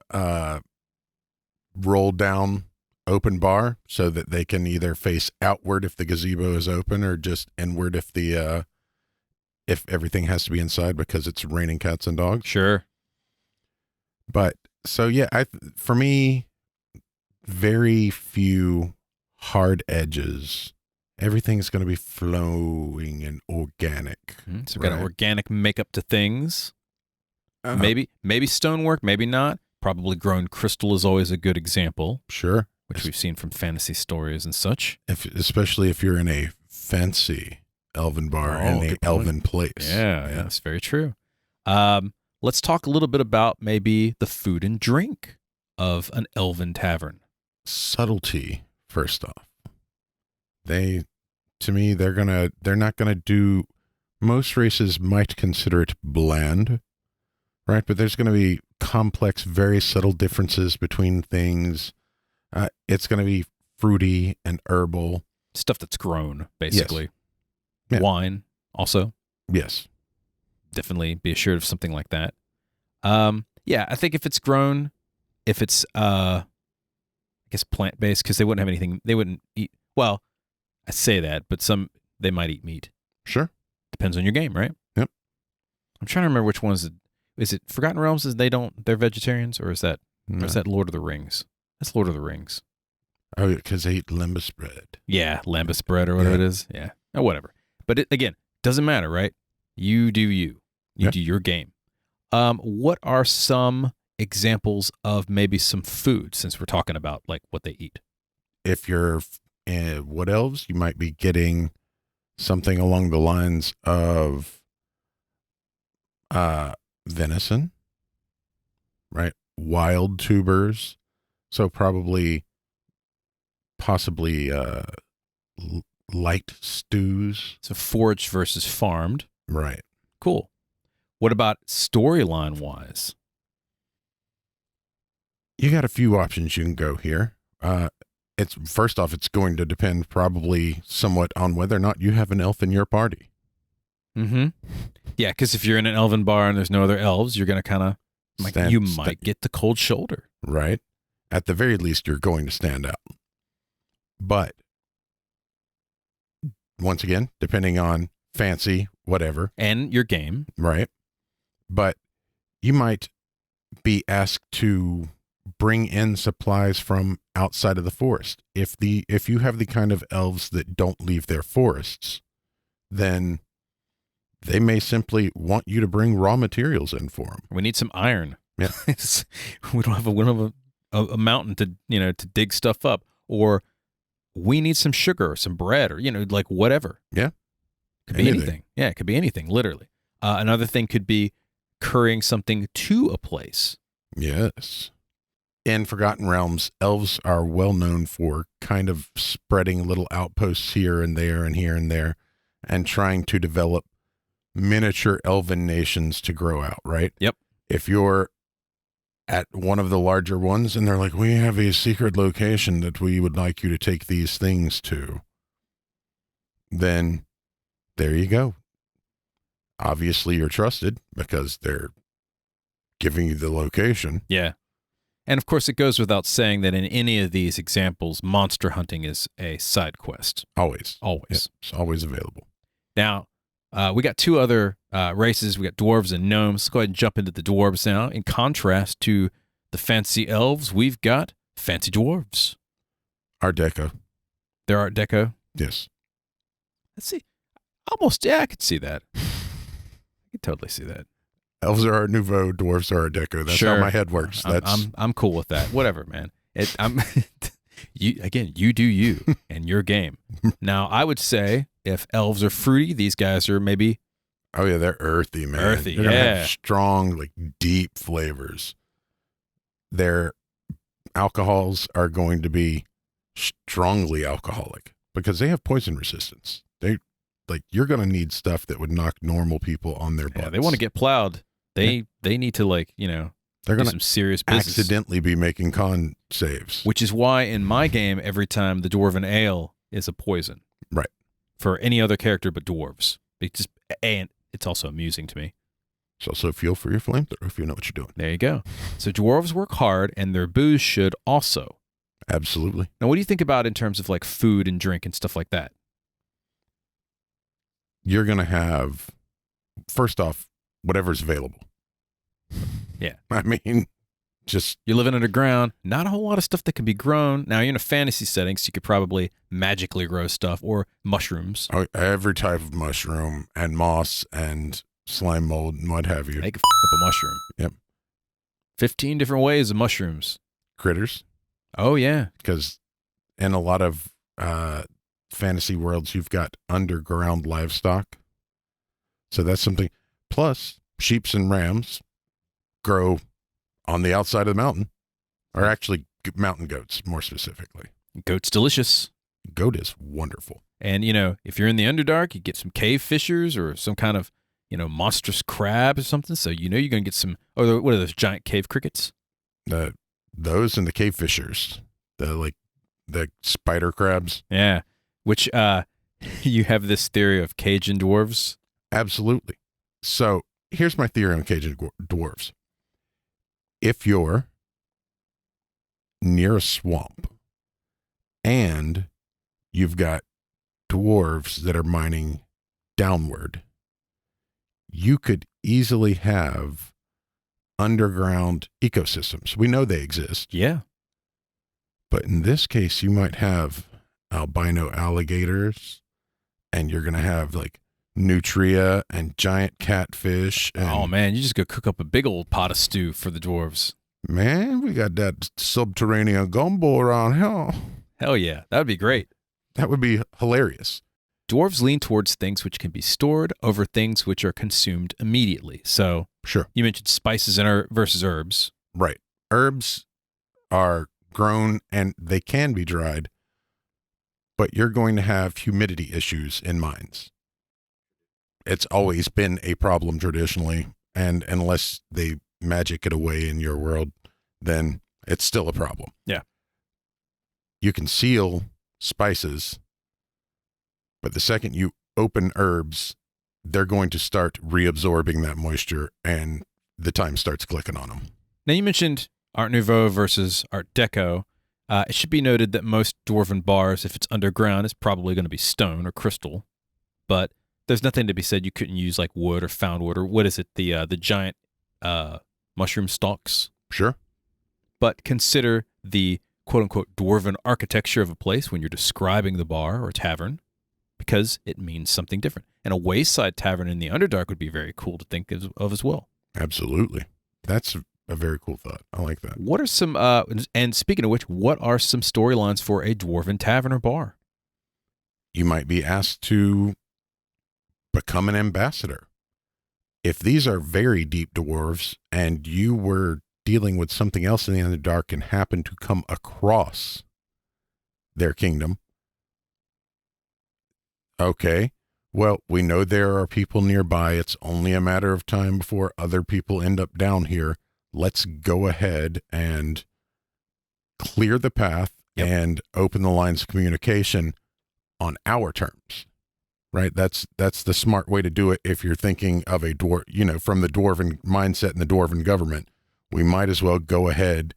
rolled down open bar so that they can either face outward if the gazebo is open or just inward if the if everything has to be inside because it's raining cats and dogs. Sure. But so yeah, for me, very few hard edges. Everything's going to be flowing and organic. So we've got an organic makeup to things. Maybe stonework, maybe not. Probably grown crystal is always a good example. Sure. Which we've seen from fantasy stories and such. Especially if you're in a fancy elven bar in an elven place. Yeah, that's very true. Let's talk a little bit about maybe the food and drink of an elven tavern. Subtlety, first off. They're not gonna do, most races might consider it bland, right? But there's gonna be complex, very subtle differences between things. It's gonna be fruity and herbal. Stuff that's grown, basically. Yes. Yeah. Wine, also. Yes. Definitely be assured of something like that. Yeah, I think if it's grown, if it's, I guess plant-based, because they wouldn't have anything, they wouldn't eat, well, I say that, but they might eat meat. Sure. Depends on your game, right? Yep. I'm trying to remember which ones, is it Forgotten Realms they're vegetarians, or is that Lord of the Rings? That's Lord of the Rings. Oh, because they eat lembas bread. Yeah, lembas bread or whatever it is. Yeah, or whatever. But again, doesn't matter, right? You do you. You do your game. What are some examples of maybe some food, since we're talking about like what they eat? If you're wood elves, you might be getting something along the lines of venison, right? Wild tubers. So possibly light stews. So foraged versus farmed. Right. Cool. What about storyline wise? You got a few options you can go here. It's first off, it's going to depend probably somewhat on whether or not you have an elf in your party. Mm-hmm. Yeah, because if you're in an elven bar and there's no other elves, you're going to kind of, you might get the cold shoulder. Right. At the very least, you're going to stand out. But once again, depending on fancy, whatever. And your game. Right. But you might be asked to bring in supplies from outside of the forest. If you have the kind of elves that don't leave their forests, then they may simply want you to bring raw materials in for them. We need some iron. Yeah. we don't have a mountain to dig stuff up, or we need some sugar or some bread or like whatever. Yeah. Could be anything. Yeah, it could be anything, literally. Another thing could be currying something to a place. Yes. In Forgotten Realms, elves are well known for kind of spreading little outposts here and there and here and there and trying to develop miniature elven nations to grow out, right? Yep. If you're at one of the larger ones and they're like, we have a secret location that we would like you to take these things to, then there you go. Obviously, you're trusted because they're giving you the location. Yeah. And of course, it goes without saying that in any of these examples, monster hunting is a side quest. Always. Always. Yeah, it's always available. Now, we got two other races. We got dwarves and gnomes. Let's go ahead and jump into the dwarves now. In contrast to the fancy elves, we've got fancy dwarves. Art Deco. They're Art Deco? Yes. Let's see. Almost, yeah, I could see that. I could totally see that. Elves are Art Nouveau, dwarves are Art Deco. That's Sure. how my head works. I'm cool with that. Whatever, man. You do you and your game. Now, I would say if elves are fruity, these guys are maybe. Oh yeah, they're earthy, man. Earthy, they're gonna yeah. have strong, like deep flavors. Their alcohols are going to be strongly alcoholic because they have poison resistance. You're going to need stuff that would knock normal people on their butts. Yeah, they want to get plowed. They need to they're do going some to serious business. accidentally be making con saves. Which is why in my game, every time the dwarven ale is a poison. Right. For any other character but dwarves. And it's also amusing to me. It's also fuel for your flamethrower if you know what you're doing. There you go. So dwarves work hard, and their booze should also. Absolutely. Now, what do you think about in terms of like food and drink and stuff like that? You're going to have, first off, whatever's available. Yeah. I mean, just. You're living underground, not a whole lot of stuff that can be grown. Now, you're in a fantasy setting, so you could probably magically grow stuff or mushrooms. Every type of mushroom and moss and slime mold and what have you. They could up a mushroom. Yep. 15 different ways of mushrooms. Critters. Oh, yeah. Because in a lot of fantasy worlds, you've got underground livestock. So that's something. Plus, sheeps and rams grow on the outside of the mountain, or actually mountain goats, more specifically. Goat's delicious. Goat is wonderful. And, if you're in the Underdark, you get some cave fishers or some kind of, monstrous crab or something. So, you're going to get some, or what are those giant cave crickets? Those and the cave fishers, the spider crabs. Yeah. Which you have this theory of Cajun Dwarfs. Absolutely. So here's my theory on Cajun Dwarfs. If you're near a swamp and you've got dwarves that are mining downward, you could easily have underground ecosystems. We know they exist. Yeah. But in this case, you might have albino alligators, and you're going to have nutria and giant catfish. And, oh, man, you just go cook up a big old pot of stew for the dwarves. Man, we got that subterranean gumbo around here. Hell yeah. That would be great. That would be hilarious. Dwarves lean towards things which can be stored over things which are consumed immediately. So, sure. You mentioned spices and versus herbs. Right. Herbs are grown and they can be dried, but you're going to have humidity issues in mines. It's always been a problem traditionally, and unless they magic it away in your world, then it's still a problem. Yeah. You can seal spices, but the second you open herbs, they're going to start reabsorbing that moisture, and the time starts clicking on them. Now, you mentioned Art Nouveau versus Art Deco. It should be noted that most dwarven bars, if it's underground, is probably going to be stone or crystal. But there's nothing to be said you couldn't use wood or found wood, or what is it, the giant mushroom stalks. Sure. But consider the quote-unquote dwarven architecture of a place when you're describing the bar or tavern, because it means something different. And a wayside tavern in the Underdark would be very cool to think of as well. Absolutely. That's a very cool thought. I like that. What are some, and speaking of which, what are some storylines for a dwarven tavern or bar? You might be asked to become an ambassador. If these are very deep dwarves and you were dealing with something else in the Underdark and happened to come across their kingdom, okay, well, we know there are people nearby. It's only a matter of time before other people end up down here. Let's go ahead and clear the path and open the lines of communication on our terms, right? That's the smart way to do it. If you're thinking of a dwarf, from the dwarven mindset and the dwarven government, we might as well go ahead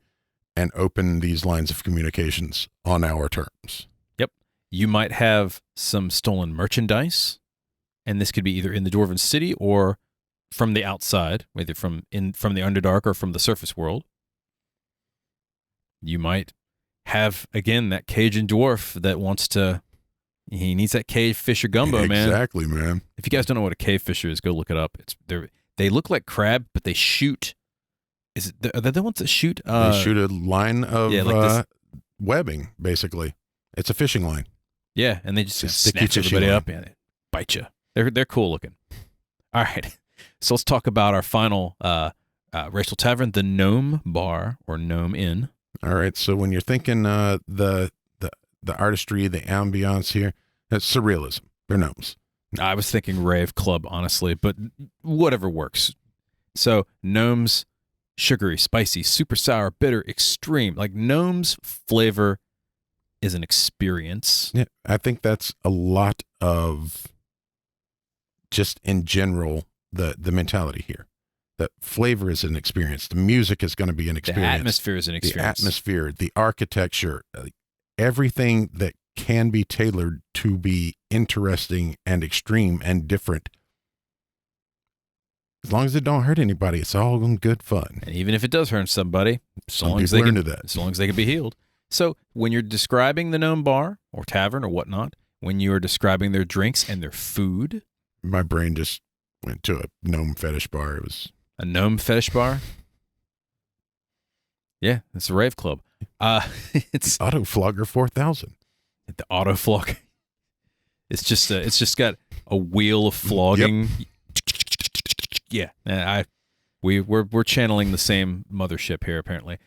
and open these lines of communications on our terms. Yep. You might have some stolen merchandise, and this could be either in the dwarven city or from the outside, either from the Underdark or from the surface world. You might have, again, that Cajun dwarf that wants to. He needs that cave fisher gumbo, man. Exactly, man. If you guys don't know what a cave fisher is, go look it up. They look like crab, but they shoot. Are they the ones that shoot? They shoot a line of webbing, basically. It's a fishing line. Yeah, and they just sticky snatch fishing everybody line. up and they bite you. They're cool looking. All right, so let's talk about our final racial tavern, the Gnome Bar or Gnome Inn. All right, so when you're thinking the artistry, the ambiance here, it's surrealism. They're gnomes. I was thinking rave club, honestly, but whatever works. So gnomes, sugary, spicy, super sour, bitter, extreme. Like gnomes flavor is an experience. Yeah, I think that's a lot of just in general the mentality here. That flavor is an experience. The music is going to be an experience. The atmosphere is an experience. The atmosphere, the architecture, everything that can be tailored to be interesting and extreme and different. As long as it don't hurt anybody, it's all good fun. And even if it does hurt somebody, as long as they can be healed. So when you're describing the gnome bar or tavern or whatnot, when you are describing their drinks and their food, my brain just went to a gnome fetish bar. It was a gnome fetish bar. Yeah, it's a rave club. It's Auto Flogger 4000. The Auto Flog. It's just got a wheel of flogging. Yep. Yeah, we're channeling the same mothership here apparently.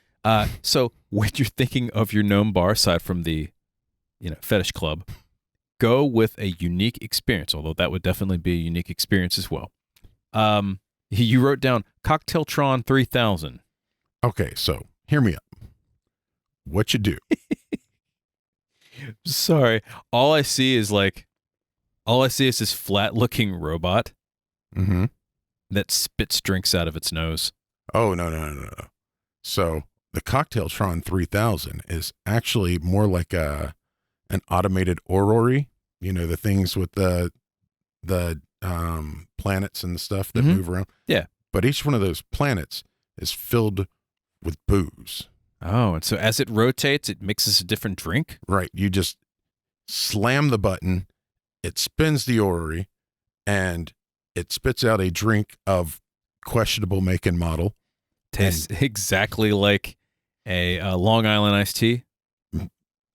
So when you're thinking of your gnome bar, aside from the, fetish club, go with a unique experience. Although that would definitely be a unique experience as well. You wrote down Cocktailtron 3000. Okay, so hear me up. What you do? Sorry, all I see is this flat-looking robot that spits drinks out of its nose. Oh no. So the Cocktailtron 3000 is actually more like an automated orrery. The things with the planets and the stuff that move around. Yeah. But each one of those planets is filled with booze. Oh, and so as it rotates, it mixes a different drink? Right. You just slam the button, it spins the orrery, and it spits out a drink of questionable make and model. Tastes exactly like a Long Island iced tea.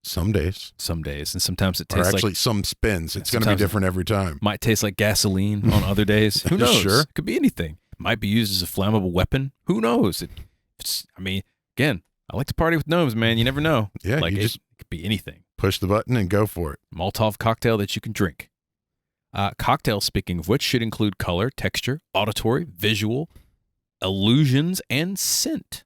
Some days. And sometimes it tastes actually some spins. It's going to be different every time. Might taste like gasoline on other days. Who knows? Sure. It could be anything. It might be used as a flammable weapon. Who knows? Again, I like to party with gnomes, man. You never know. Yeah, it could be anything. Push the button and go for it. Molotov cocktail that you can drink. Cocktail, speaking of which, should include color, texture, auditory, visual, illusions, and scent.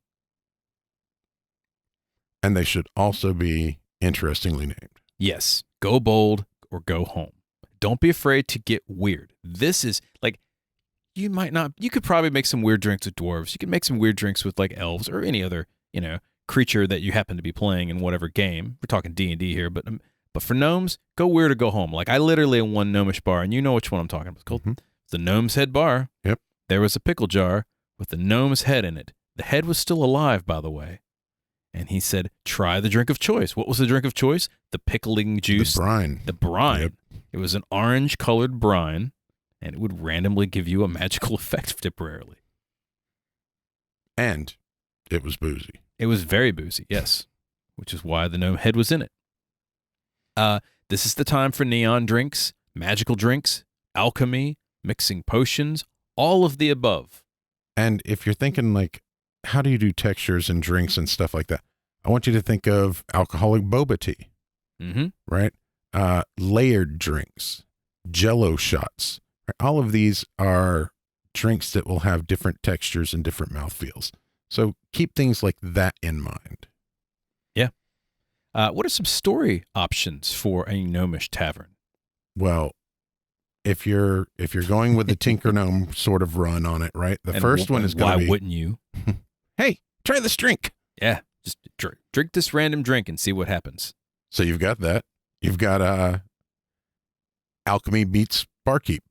And they should also be interestingly named. Yes. Go bold or go home. Don't be afraid to get weird. This is you could probably make some weird drinks with dwarves. You could make some weird drinks with elves or any other, creature that you happen to be playing in whatever game. We're talking D&D here, but for gnomes, go weird or go home. I literally in one gnomish bar, and you know which one I'm talking about. It's called the Gnome's Head Bar. Yep. There was a pickle jar with the gnome's head in it. The head was still alive, by the way. And he said, try the drink of choice. What was the drink of choice? The pickling juice. The brine. The brine. Yep. It was an orange-colored brine, and it would randomly give you a magical effect temporarily. And it was boozy. It was very boozy, yes, which is why the gnome head was in it. This is the time for neon drinks, magical drinks, alchemy, mixing potions, all of the above. And if you're thinking like, how do you do textures and drinks and stuff like that? I want you to think of alcoholic boba tea, right? Layered drinks, Jello shots. All of these are drinks that will have different textures and different mouthfeels. So keep things like that in mind. Yeah. What are some story options for a gnomish tavern? Well, if you're going with the Tinker Gnome sort of run on it, right? The first one is going to be, why wouldn't you? Hey, try this drink. Yeah, just drink this random drink and see what happens. So you've got that. You've got alchemy beats barkeep.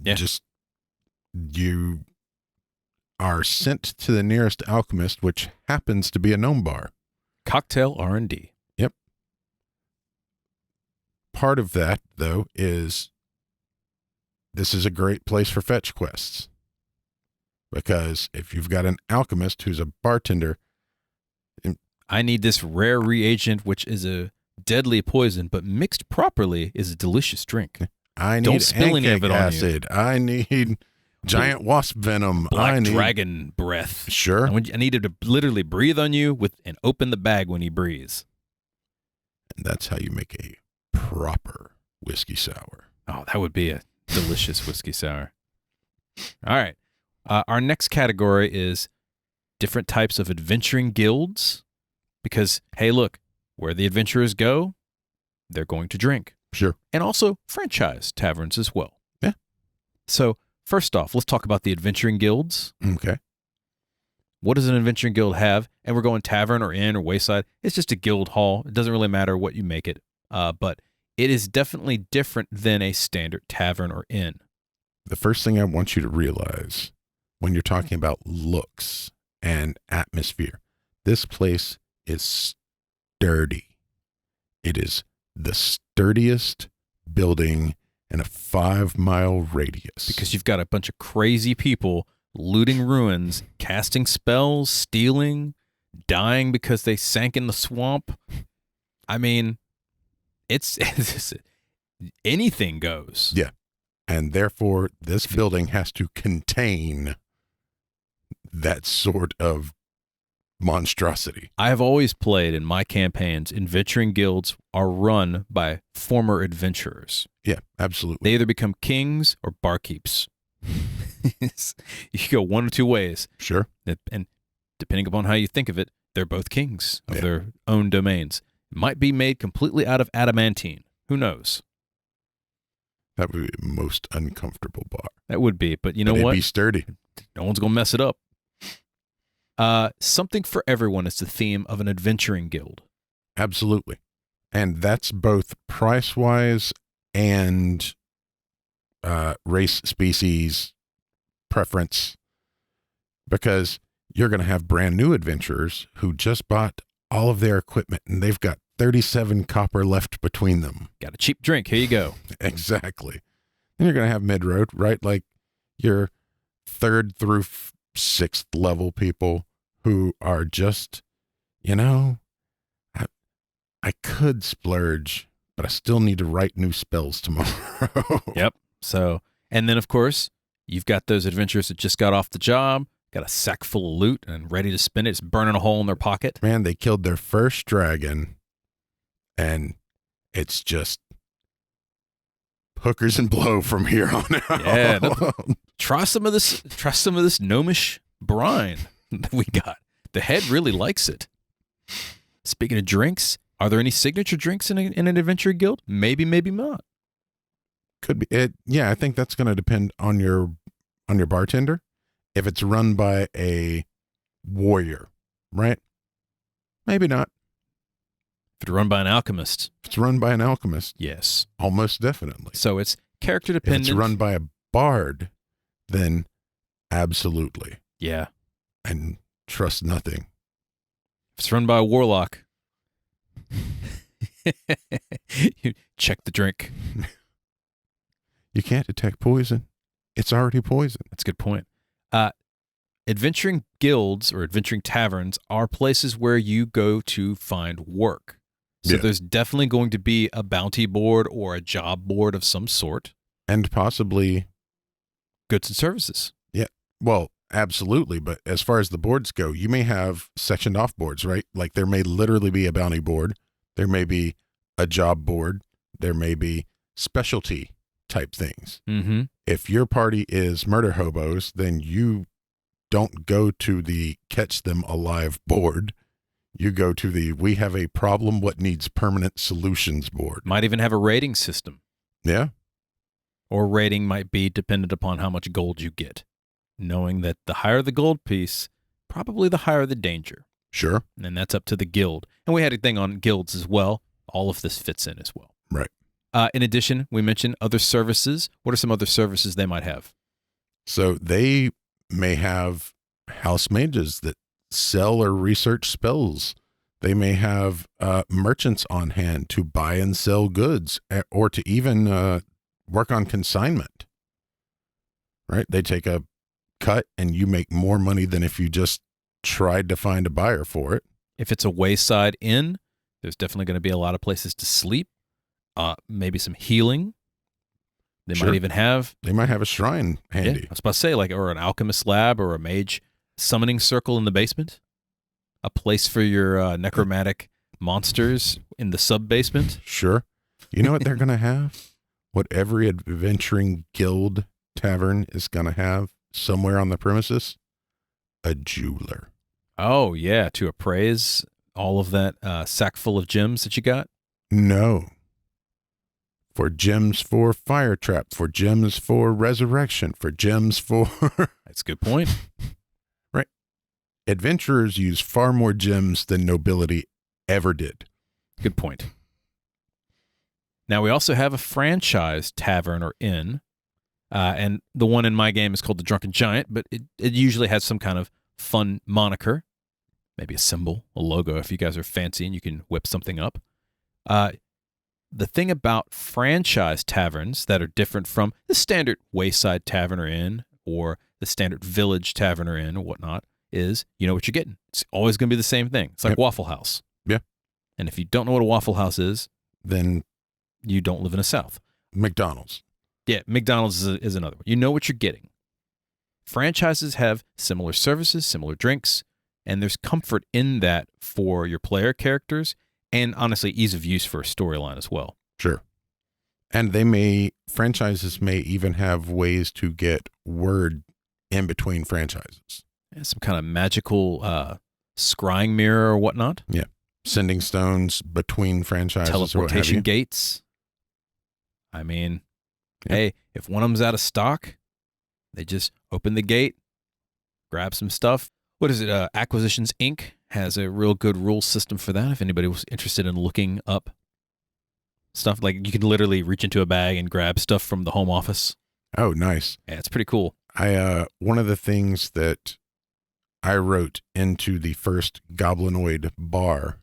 Yeah. Just you are sent to the nearest alchemist, which happens to be a gnome bar. Cocktail R&D. Yep. Part of that, though, is this is a great place for fetch quests. Because if you've got an alchemist who's a bartender, I need this rare reagent, which is a deadly poison, but mixed properly is a delicious drink. I need Don't spill any of it acid. I need giant wasp venom. Black dragon breath. Sure. I need him to literally breathe on you and open the bag when he breathes. And that's how you make a proper whiskey sour. Oh, that would be a delicious whiskey sour. All right. Our next category is different types of adventuring guilds. Because, hey, look, where the adventurers go, they're going to drink. Sure. And also franchise taverns as well. Yeah. So, first off, let's talk about the adventuring guilds. Okay. What does an adventuring guild have? And we're going tavern or inn or wayside. It's just a guild hall. It doesn't really matter what you make it. But it is definitely different than a standard tavern or inn. The first thing I want you to realize when you're talking about looks and atmosphere, this place is sturdy. It is the sturdiest building in a 5-mile radius. Because you've got a bunch of crazy people looting ruins, casting spells, stealing, dying because they sank in the swamp. I mean, it's anything goes. Yeah. And therefore, this building has to contain that sort of monstrosity. I have always played in my campaigns, adventuring guilds are run by former adventurers. Yeah, absolutely. They either become kings or barkeeps. You go one of two ways. Sure. And depending upon how you think of it, they're both kings of their own domains. It might be made completely out of adamantine. Who knows? That would be the most uncomfortable bar. That would be, but you know It'd what? be sturdy. No one's going to mess it up. Something for everyone is the theme of an adventuring guild. Absolutely. And that's both price-wise and race, species, preference. Because you're going to have brand new adventurers who just bought all of their equipment and they've got 37 copper left between them. Got a cheap drink. Here you go. Exactly. Then you're going to have mid-road, right? Like your 3rd through 6th level people who are just, I could splurge, but I still need to write new spells tomorrow. Yep. So, and then of course, you've got those adventurers that just got off the job, got a sack full of loot and ready to spend it. It's burning a hole in their pocket. Man, they killed their first dragon and it's just hookers and blow from here on out. Yeah. Try some of this gnomish brine that we got. The head really likes it. Speaking of drinks, are there any signature drinks in an adventure guild? Maybe, maybe not. Could be it. Yeah, I think that's going to depend on your bartender. If it's run by a warrior, right? Maybe not. If it's run by an alchemist. If it's run by an alchemist, Yes. almost definitely. So it's character If dependent. it's run by a bard, then absolutely. Yeah. and trust nothing. If it's run by a warlock, you check the drink. You can't detect poison. It's already poison. That's a good point. Adventuring guilds or adventuring taverns are places where you go to find work. So Yeah. there's definitely going to be a bounty board or a job board of some sort. And possibly, Goods and services. well, absolutely. But as far as the boards go, you may have sectioned off boards, right? Like there may literally be a bounty board. There may be a job board. There may be specialty type things. Mm-hmm. If your party is murder hobos, then you don't go to the catch them alive board. You go to the we have a problem, what needs permanent solutions board. Might even have a rating system. Yeah. Or rating might be dependent upon how much gold you get. Knowing that the higher the gold piece, probably the higher the danger. Sure. And that's up to the guild. And we had a thing on guilds as well. All of this fits in as well. Right. In addition, we mentioned other services. What are some other services they might have? So they may have house mages that sell or research spells. They may have merchants on hand to buy and sell goods, or to even work on consignment. Right? They take a cut and you make more money than if you just tried to find a buyer for it. If it's a wayside inn, there's definitely going to be a lot of places to sleep. Maybe some healing. They Sure. might even have. They might have a shrine Yeah, handy. I was about to say, like, or an alchemist lab or a mage summoning circle in the basement. A place for your necromantic monsters in the sub basement. Sure. You know what they're going to have? What every adventuring guild tavern is going to have somewhere on the premises? A jeweler. Oh yeah, to appraise all of that sack full of gems that you got. No. For gems for fire trap, for gems for resurrection, for gems for... That's a good point. Right. Adventurers use far more gems than nobility ever did. Good point. Now we also have a franchise tavern or inn. And the one in my game is called the Drunken Giant, but it usually has some kind of fun moniker, maybe a symbol, a logo if you guys are fancy and you can whip something up. The thing about franchise taverns that are different from the standard Wayside Tavern or Inn or the standard Village Tavern or Inn or whatnot is you know what you're getting. It's always going to be the same thing. It's like Yep. Waffle House. Yeah. And if you don't know what a Waffle House is, Then you don't live in the South. McDonald's. Yeah, McDonald's is another one. You know what you're getting. Franchises have similar services, similar drinks, and there's comfort in that for your player characters and honestly ease of use for a storyline as well. Sure. And franchises may even have ways to get word in between franchises. Yeah, some kind of magical scrying mirror or whatnot. Sending stones between franchises or what have Teleportation you. gates. I mean, Yeah. hey, if one of them's out of stock, they just open the gate, grab some stuff. What is it? Acquisitions Inc. has a real good rule system for that. If anybody was interested in looking up stuff, like you can literally reach into a bag and grab stuff from the home office. Oh, nice. Yeah, it's pretty cool. One of the things that I wrote into the first Goblinoid bar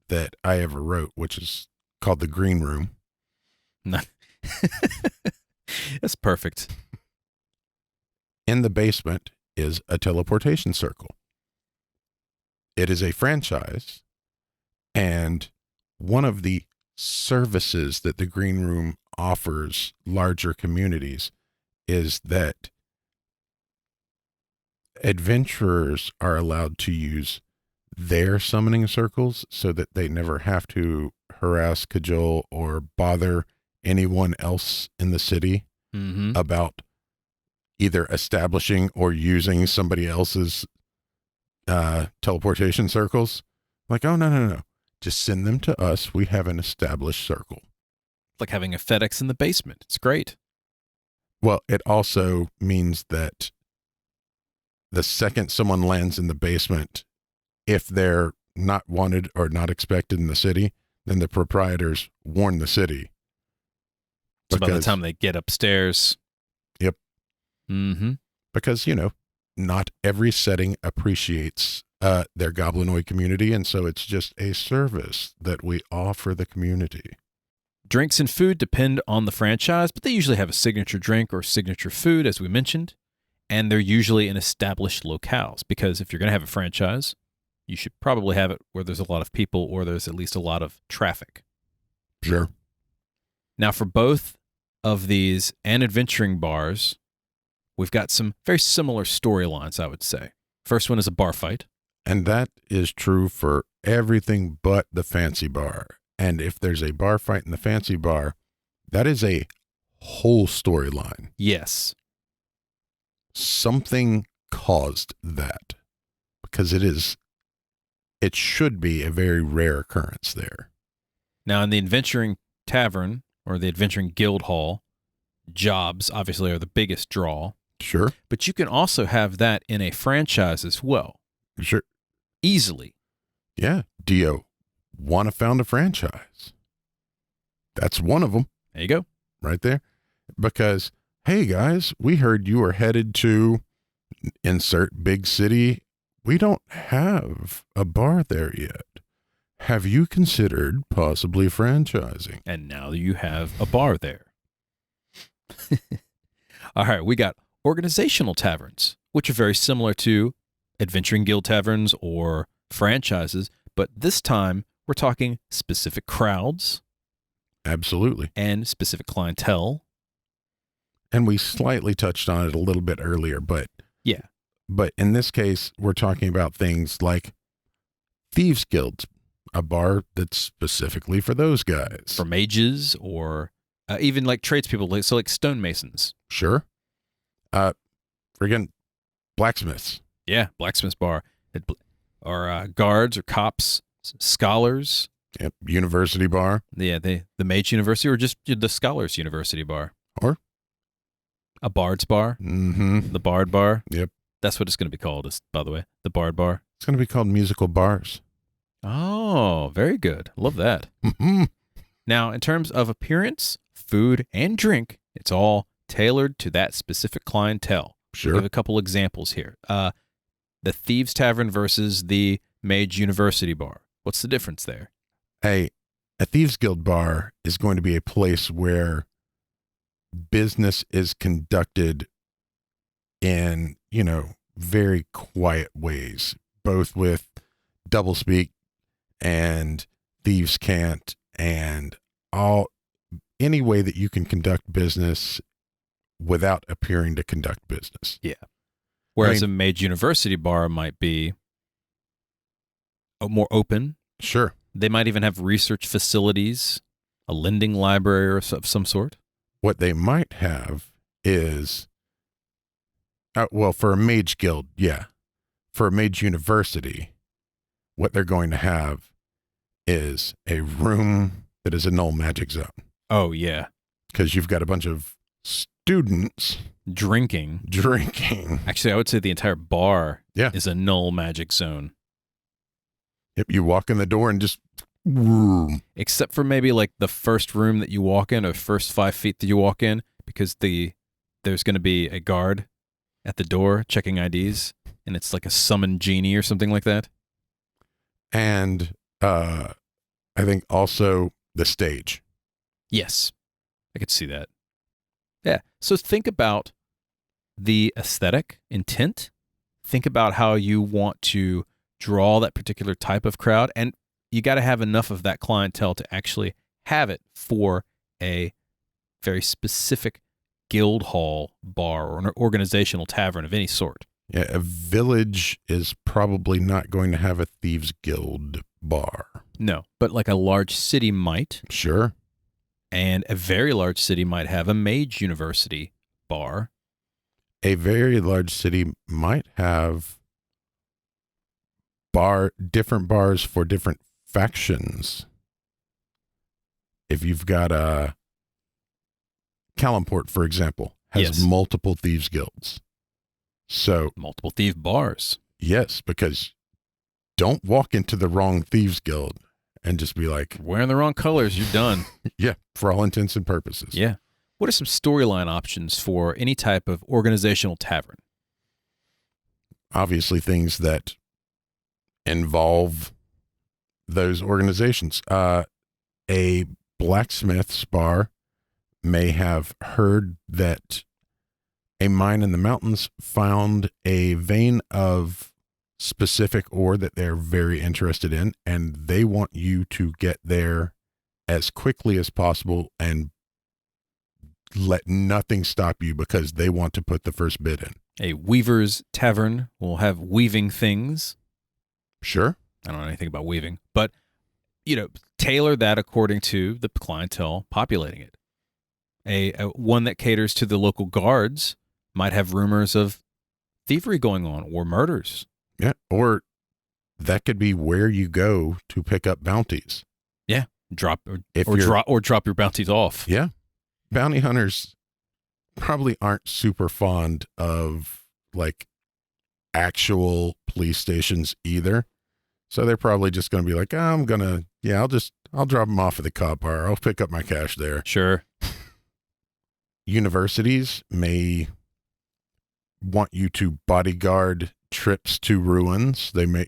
that I ever wrote, which is called the Green Room. That's perfect. In the basement is a teleportation circle. It is a franchise, and one of the services that the Green Room offers larger communities is that adventurers are allowed to use their summoning circles so that they never have to harass, cajole, or bother anyone else in the city Mm-hmm. about either establishing or using somebody else's teleportation circles. Like, oh, no. Just send them to us. We have an established circle. It's like having a FedEx in the basement. It's great. Well, it also means that the second someone lands in the basement, if they're not wanted or not expected in the city, then the proprietors warn the city. So by the time they get upstairs. Yep. Mm-hmm. Because, not every setting appreciates their goblinoid community, and so it's just a service that we offer the community. Drinks and food depend on the franchise, but they usually have a signature drink or signature food, as we mentioned, and they're usually in established locales, because if you're going to have a franchise, you should probably have it where there's a lot of people or there's at least a lot of traffic. Sure. Now, for both of these and adventuring bars, we've got some very similar storylines, I would say. First one is a bar fight. And that is true for everything but the fancy bar. And if there's a bar fight in the fancy bar, that is a whole storyline. Yes. Something caused that, because it should be a very rare occurrence there. Now, in the adventuring tavern or the adventuring guild hall, jobs obviously are the biggest draw. Sure. But you can also have that in a franchise as well. Sure. Easily. Yeah. Do you want to found a franchise? That's one of them. There you go. Right there. Because, hey guys, we heard you are headed to insert big city. We don't have a bar there yet. Have you considered possibly franchising? And now you have a bar there. All right, we got organizational taverns, which are very similar to adventuring guild taverns or franchises, but this time we're talking specific crowds. Absolutely. And specific clientele. And we slightly touched on it a little bit earlier, but yeah. But in this case, we're talking about things like Thieves Guilds, a bar that's specifically for those guys. For mages or even like tradespeople, like stonemasons. Sure. Friggin' blacksmiths. Yeah, blacksmith's bar. Or guards or cops, scholars. Yep, university bar. Yeah, the Mage University or just the Scholars University bar. Or a Bard's bar. Mm-hmm. The Bard bar. Yep. That's what it's going to be called, by the way. The Bard bar. It's going to be called musical bars. Oh, very good. Love that. Now, in terms of appearance, food, and drink, it's all tailored to that specific clientele. Sure. We'll give a couple examples here. The Thieves Tavern versus the Mage University bar. What's the difference there? A Thieves Guild bar is going to be a place where business is conducted in, very quiet ways, both with doublespeak and thieves' cant and any way that you can conduct business without appearing to conduct business. Yeah. Whereas a Mage University bar might be more open. Sure. They might even have research facilities, a lending library of some sort. What they might have is, for a Mage Guild, yeah. For a Mage University, what they're going to have is a room that is a null magic zone. Oh, yeah. Because you've got a bunch of students drinking. Actually, I would say the entire bar is a null magic zone. Yep, you walk in the door and just... Except for maybe like the first room that you walk in or first 5 feet that you walk in, because there's going to be a guard at the door checking IDs, and it's like a summoned genie or something like that. And I think also the stage. Yes, I could see that. Yeah, so think about the aesthetic intent. Think about how you want to draw that particular type of crowd, and you got to have enough of that clientele to actually have it for a very specific guild hall bar or an organizational tavern of any sort. Yeah, a village is probably not going to have a Thieves Guild bar. No, but like a large city might. Sure. And a very large city might have a Mage University bar. A very large city might have different bars for different factions. If you've got a Calimport, for example, has multiple Thieves Guilds. So multiple thief bars. Yes, because don't walk into the wrong Thieves Guild and just be like, wearing the wrong colors, you're done. Yeah, for all intents and purposes. Yeah. What are some storyline options for any type of organizational tavern? obviously things that involve those organizations. A blacksmith's bar may have heard that a mine in the mountains found a vein of specific ore that they're very interested in, and they want you to get there as quickly as possible and let nothing stop you because they want to put the first bid in. A weaver's tavern will have weaving things. Sure. I don't know anything about weaving, but, tailor that according to the clientele populating it. A one that caters to the local guards might have rumors of thievery going on or murders. Yeah. Or that could be where you go to pick up bounties. Yeah. Drop your bounties off. Yeah. Bounty hunters probably aren't super fond of like actual police stations either. So they're probably just going to be like, I'll drop them off at the cop bar. I'll pick up my cash there. Sure. Universities may want you to bodyguard trips to ruins. They may,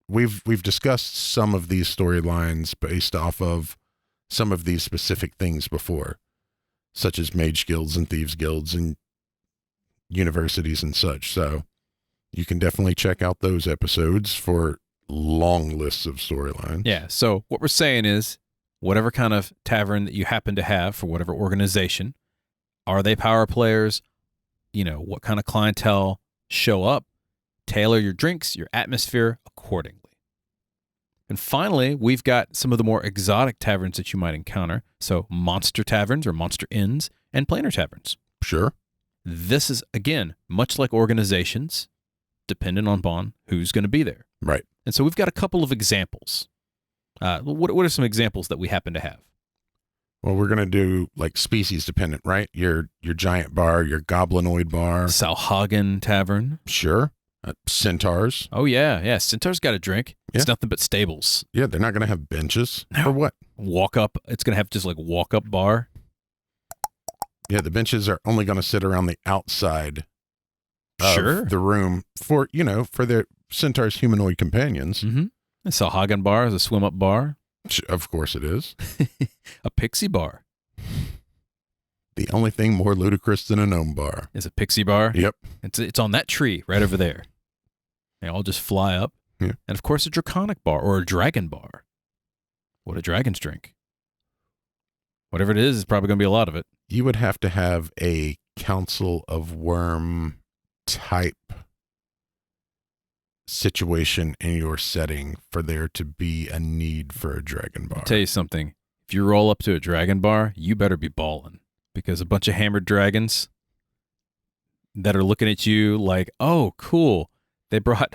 we've discussed some of these storylines based off of some of these specific things before, such as mage guilds and thieves guilds and universities and such. So you can definitely check out those episodes for long lists of storylines. Yeah. So what we're saying is, whatever kind of tavern that you happen to have for whatever organization, are they power players? What kind of clientele show up? Tailor your drinks, your atmosphere accordingly. And finally, we've got some of the more exotic taverns that you might encounter. So monster taverns or monster inns and planar taverns. Sure. This is, again, much like organizations, dependent on who's going to be there. Right. And so we've got a couple of examples. What are some examples that we happen to have? Well, we're going to do like species dependent, right? Your giant bar, your goblinoid bar. Salhagen Tavern. Sure. Centaurs. Oh, yeah. Yeah. Centaurs got a drink. It's Yeah. nothing but stables. Yeah, they're not going to have benches. No. Or what? Walk up. It's going to have just like walk up bar. Yeah, the benches are only going to sit around the outside of Sure. the room for their centaurs' humanoid companions. Mm-hmm. A Salhagen bar is a swim up bar. Of course it is. A pixie bar The only thing more ludicrous than a gnome bar. is a pixie bar. Yep. It's on that tree right over there. They all just fly up. Yeah. And of course, a draconic bar or a dragon bar. What do dragons drink? Whatever it is probably going to be a lot of it. You would have to have a Council of Worm type situation in your setting for there to be a need for a dragon bar. I'll tell you something. If you roll up to a dragon bar, you better be balling, because a bunch of hammered dragons that are looking at you like, oh, cool. They brought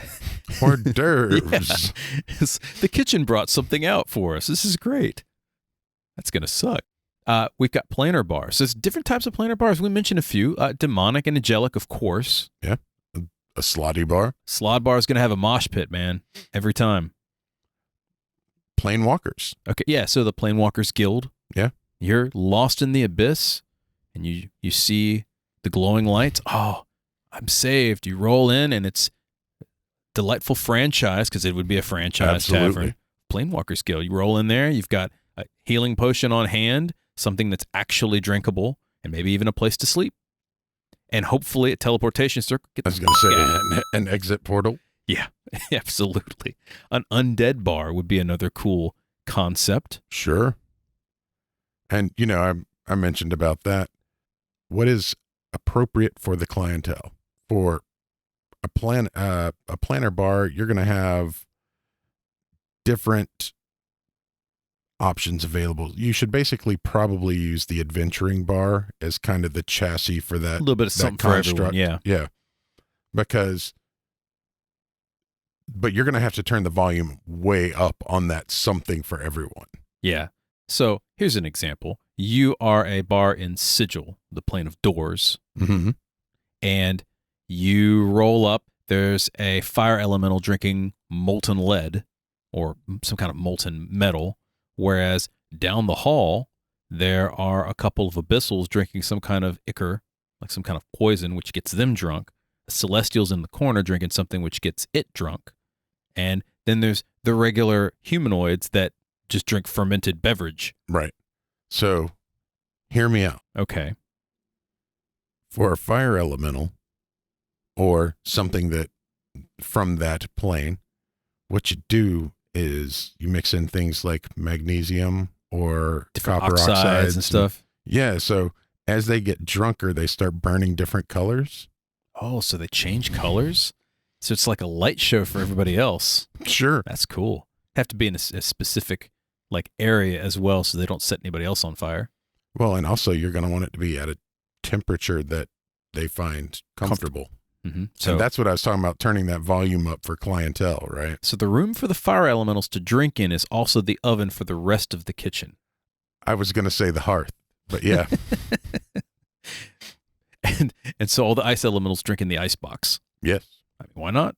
hors d'oeuvres. Yeah. The kitchen brought something out for us. This is great. That's going to suck. We've got planar bars. So there's different types of planar bars. We mentioned a few. Demonic and angelic, of course. Yeah. A slotty bar. Slod bar is going to have a mosh pit, man, every time. Planewalkers. Okay, yeah, so the Planewalkers Guild. Yeah. You're lost in the abyss, and you see the glowing lights. Oh, I'm saved. You roll in, and it's delightful franchise, because it would be a franchise tavern. Planewalkers Guild. You roll in there, you've got a healing potion on hand, something that's actually drinkable, and maybe even a place to sleep. And hopefully a teleportation circle. I was going to say an exit portal. Yeah, absolutely. An undead bar would be another cool concept. Sure. And, I mentioned about that. What is appropriate for the clientele? For a planar bar, you're going to have different options available. You should basically probably use the adventuring bar as kind of the chassis for that. A little bit of something for everyone, yeah. Yeah. But you're going to have to turn the volume way up on that something for everyone. Yeah. So here's an example. You are a bar in Sigil, the plane of doors, mm-hmm. and you roll up. There's a fire elemental drinking molten lead or some kind of molten metal, whereas down the hall, there are a couple of abyssals drinking some kind of ichor, like some kind of poison, which gets them drunk. Celestial's in the corner drinking something which gets it drunk. And then there's the regular humanoids that just drink fermented beverage. Right. So hear me out. Okay. For a fire elemental or something that from that plane, what you do is you mix in things like magnesium or Different copper oxides and stuff. Yeah. So as they get drunker, they start burning different colors. Oh, so they change colors? So it's like a light show for everybody else. Sure. That's cool. Have to be in a specific like area as well so they don't set anybody else on fire. Well, and also you're going to want it to be at a temperature that they find comfortable. Mm-hmm. So that's what I was talking about, turning that volume up for clientele, right? So the room for the fire elementals to drink in is also the oven for the rest of the kitchen. I was going to say the hearth, but yeah. and so all the ice elementals drink in the ice box. Yes. I mean, why not?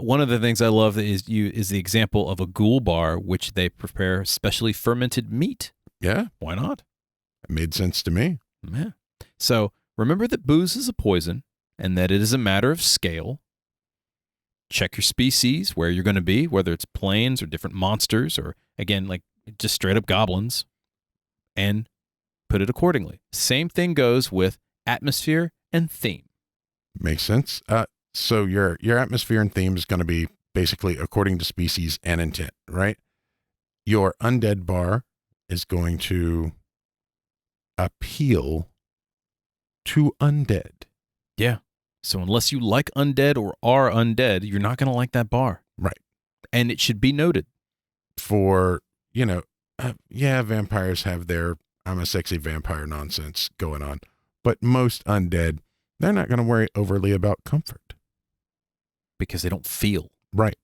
One of the things I love is the example of a ghoul bar, which they prepare specially fermented meat. Yeah. Why not? It made sense to me. Yeah. So remember that booze is a poison and that it is a matter of scale. Check your species, where you're going to be, whether it's planes or different monsters or, again, like just straight up goblins, and put it accordingly. Same thing goes with atmosphere and theme. Makes sense. So your atmosphere and theme is going to be basically according to species and intent, right? Your undead bar is going to appeal to undead. Yeah. So unless you like undead or are undead, you're not going to like that bar. Right. And it should be noted. For, vampires have their I'm a sexy vampire nonsense going on. But most undead, they're not going to worry overly about comfort. Because they don't feel. Right.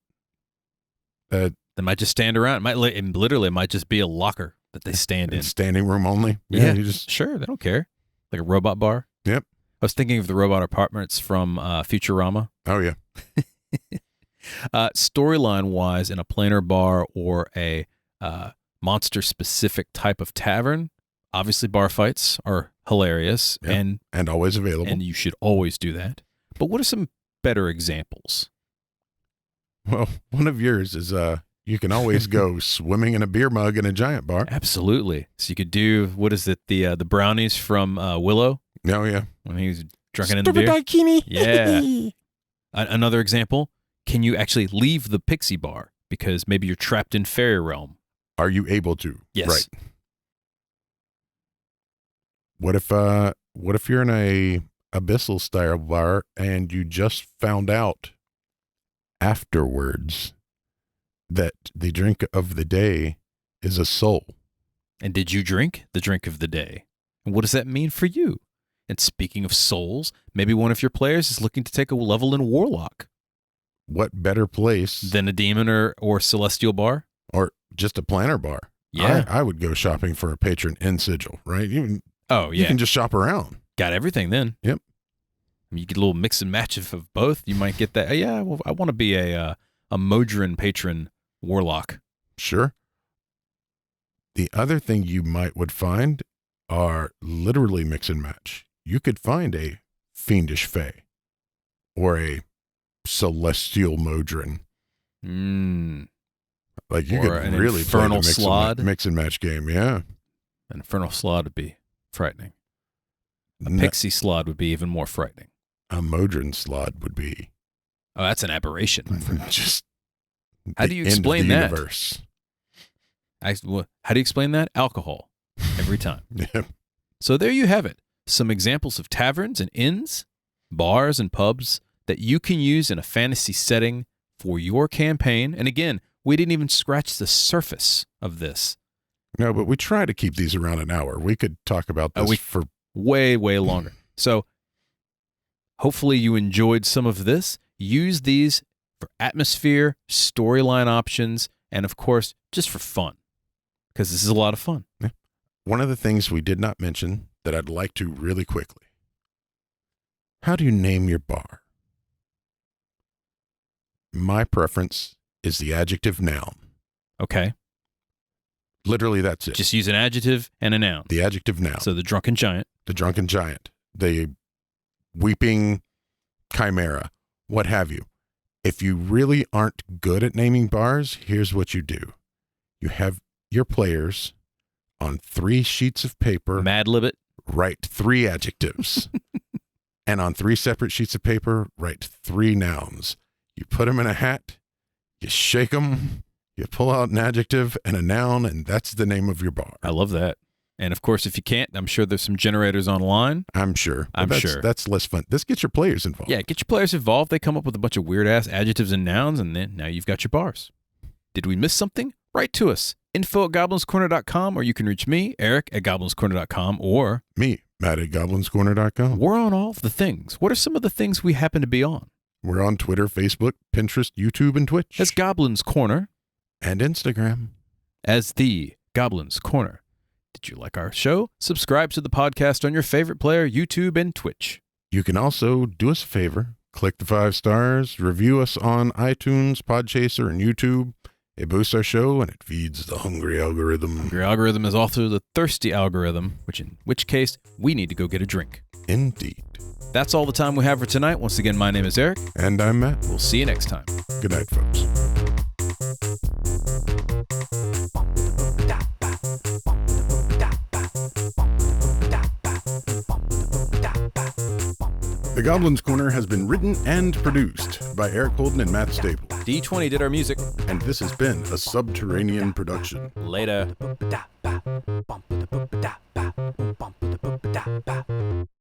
They might just stand around. It might just be a locker that they stand in. Standing room only. Yeah, Sure. They don't care. Like a robot bar. Yep. I was thinking of the robot apartments from Futurama. Oh, yeah. Storyline-wise, in a planar bar or a monster-specific type of tavern, obviously bar fights are hilarious. Yep. And always available. And you should always do that. But what are some better examples? Well, one of yours is you can always go swimming in a beer mug in a giant bar. Absolutely. So you could do, what is it, the brownies from Willow? Oh, yeah. When he was drinking in the beer. Daikini. Yeah. Another example, can you actually leave the pixie bar because maybe you're trapped in fairy realm? Are you able to? Yes. Right. What if you're in a abyssal style bar and you just found out afterwards that the drink of the day is a soul? And did you drink the drink of the day? And what does that mean for you? And speaking of souls, maybe one of your players is looking to take a level in Warlock. What better place than a demon or celestial bar? Or just a planar bar. Yeah. I would go shopping for a patron in Sigil, right? You can just shop around. Got everything then. Yep. You get a little mix and match of both. You might get that. Yeah, well, I want to be a Modron patron warlock. Sure. The other thing you would find are literally mix and match. You could find a fiendish fae or a celestial Modron. Like you or could an really play the infernal slod. mix and match game. Yeah. An infernal slod would be frightening. A pixie slod would be even more frightening. A Modron slod would be. Oh, that's an aberration. Just. How do you explain that? Universe. How do you explain that? Alcohol. Every time. Yep. So there you have it. Some examples of taverns and inns, bars and pubs that you can use in a fantasy setting for your campaign. And again, we didn't even scratch the surface of this. No, but we try to keep these around an hour. We could talk about this for way, way longer. So hopefully you enjoyed some of this. Use these for atmosphere, storyline options, and of course, just for fun. Because this is a lot of fun. Yeah. One of the things we did not mention that I'd like to really quickly. How do you name your bar? My preference is the adjective noun. Okay. Literally, that's it. Just use an adjective and a noun. The adjective noun. So the Drunken Giant. The Drunken Giant. The weeping Chimera, what have you. If you really aren't good at naming bars, here's what you do. You have your players on 3 sheets of paper. Mad Lib it. Write 3 adjectives. And on 3 separate sheets of paper, write 3 nouns. You put them in a hat, you shake them, you pull out an adjective and a noun, and that's the name of your bar. I love that. And of course, if you can't, I'm sure there's some generators online. I'm sure. I'm sure. That's less fun. This gets your players involved. Yeah, get your players involved. They come up with a bunch of weird-ass adjectives and nouns, and then now you've got your bars. Did we miss something? Write to us. info@goblinscorner.com, or you can reach me, Eric, at goblinscorner.com, or me, Matt at goblinscorner.com. We're on all of the things. What are some of the things we happen to be on? We're on Twitter, Facebook, Pinterest, YouTube, and Twitch. As Goblins Corner. And Instagram. As the Goblins Corner. Did you like our show? Subscribe to the podcast on your favorite player, YouTube, and Twitch. You can also do us a favor. Click the 5 stars, review us on iTunes, Podchaser, and YouTube. It boosts our show, and it feeds the hungry algorithm. Hungry algorithm is also the thirsty algorithm, in which case, we need to go get a drink. Indeed. That's all the time we have for tonight. Once again, my name is Eric. And I'm Matt. We'll see you next time. Good night, folks. The Goblins Corner has been written and produced by Eric Holden and Matt Staple. D20 did our music. And this has been a Subterranean production. Later.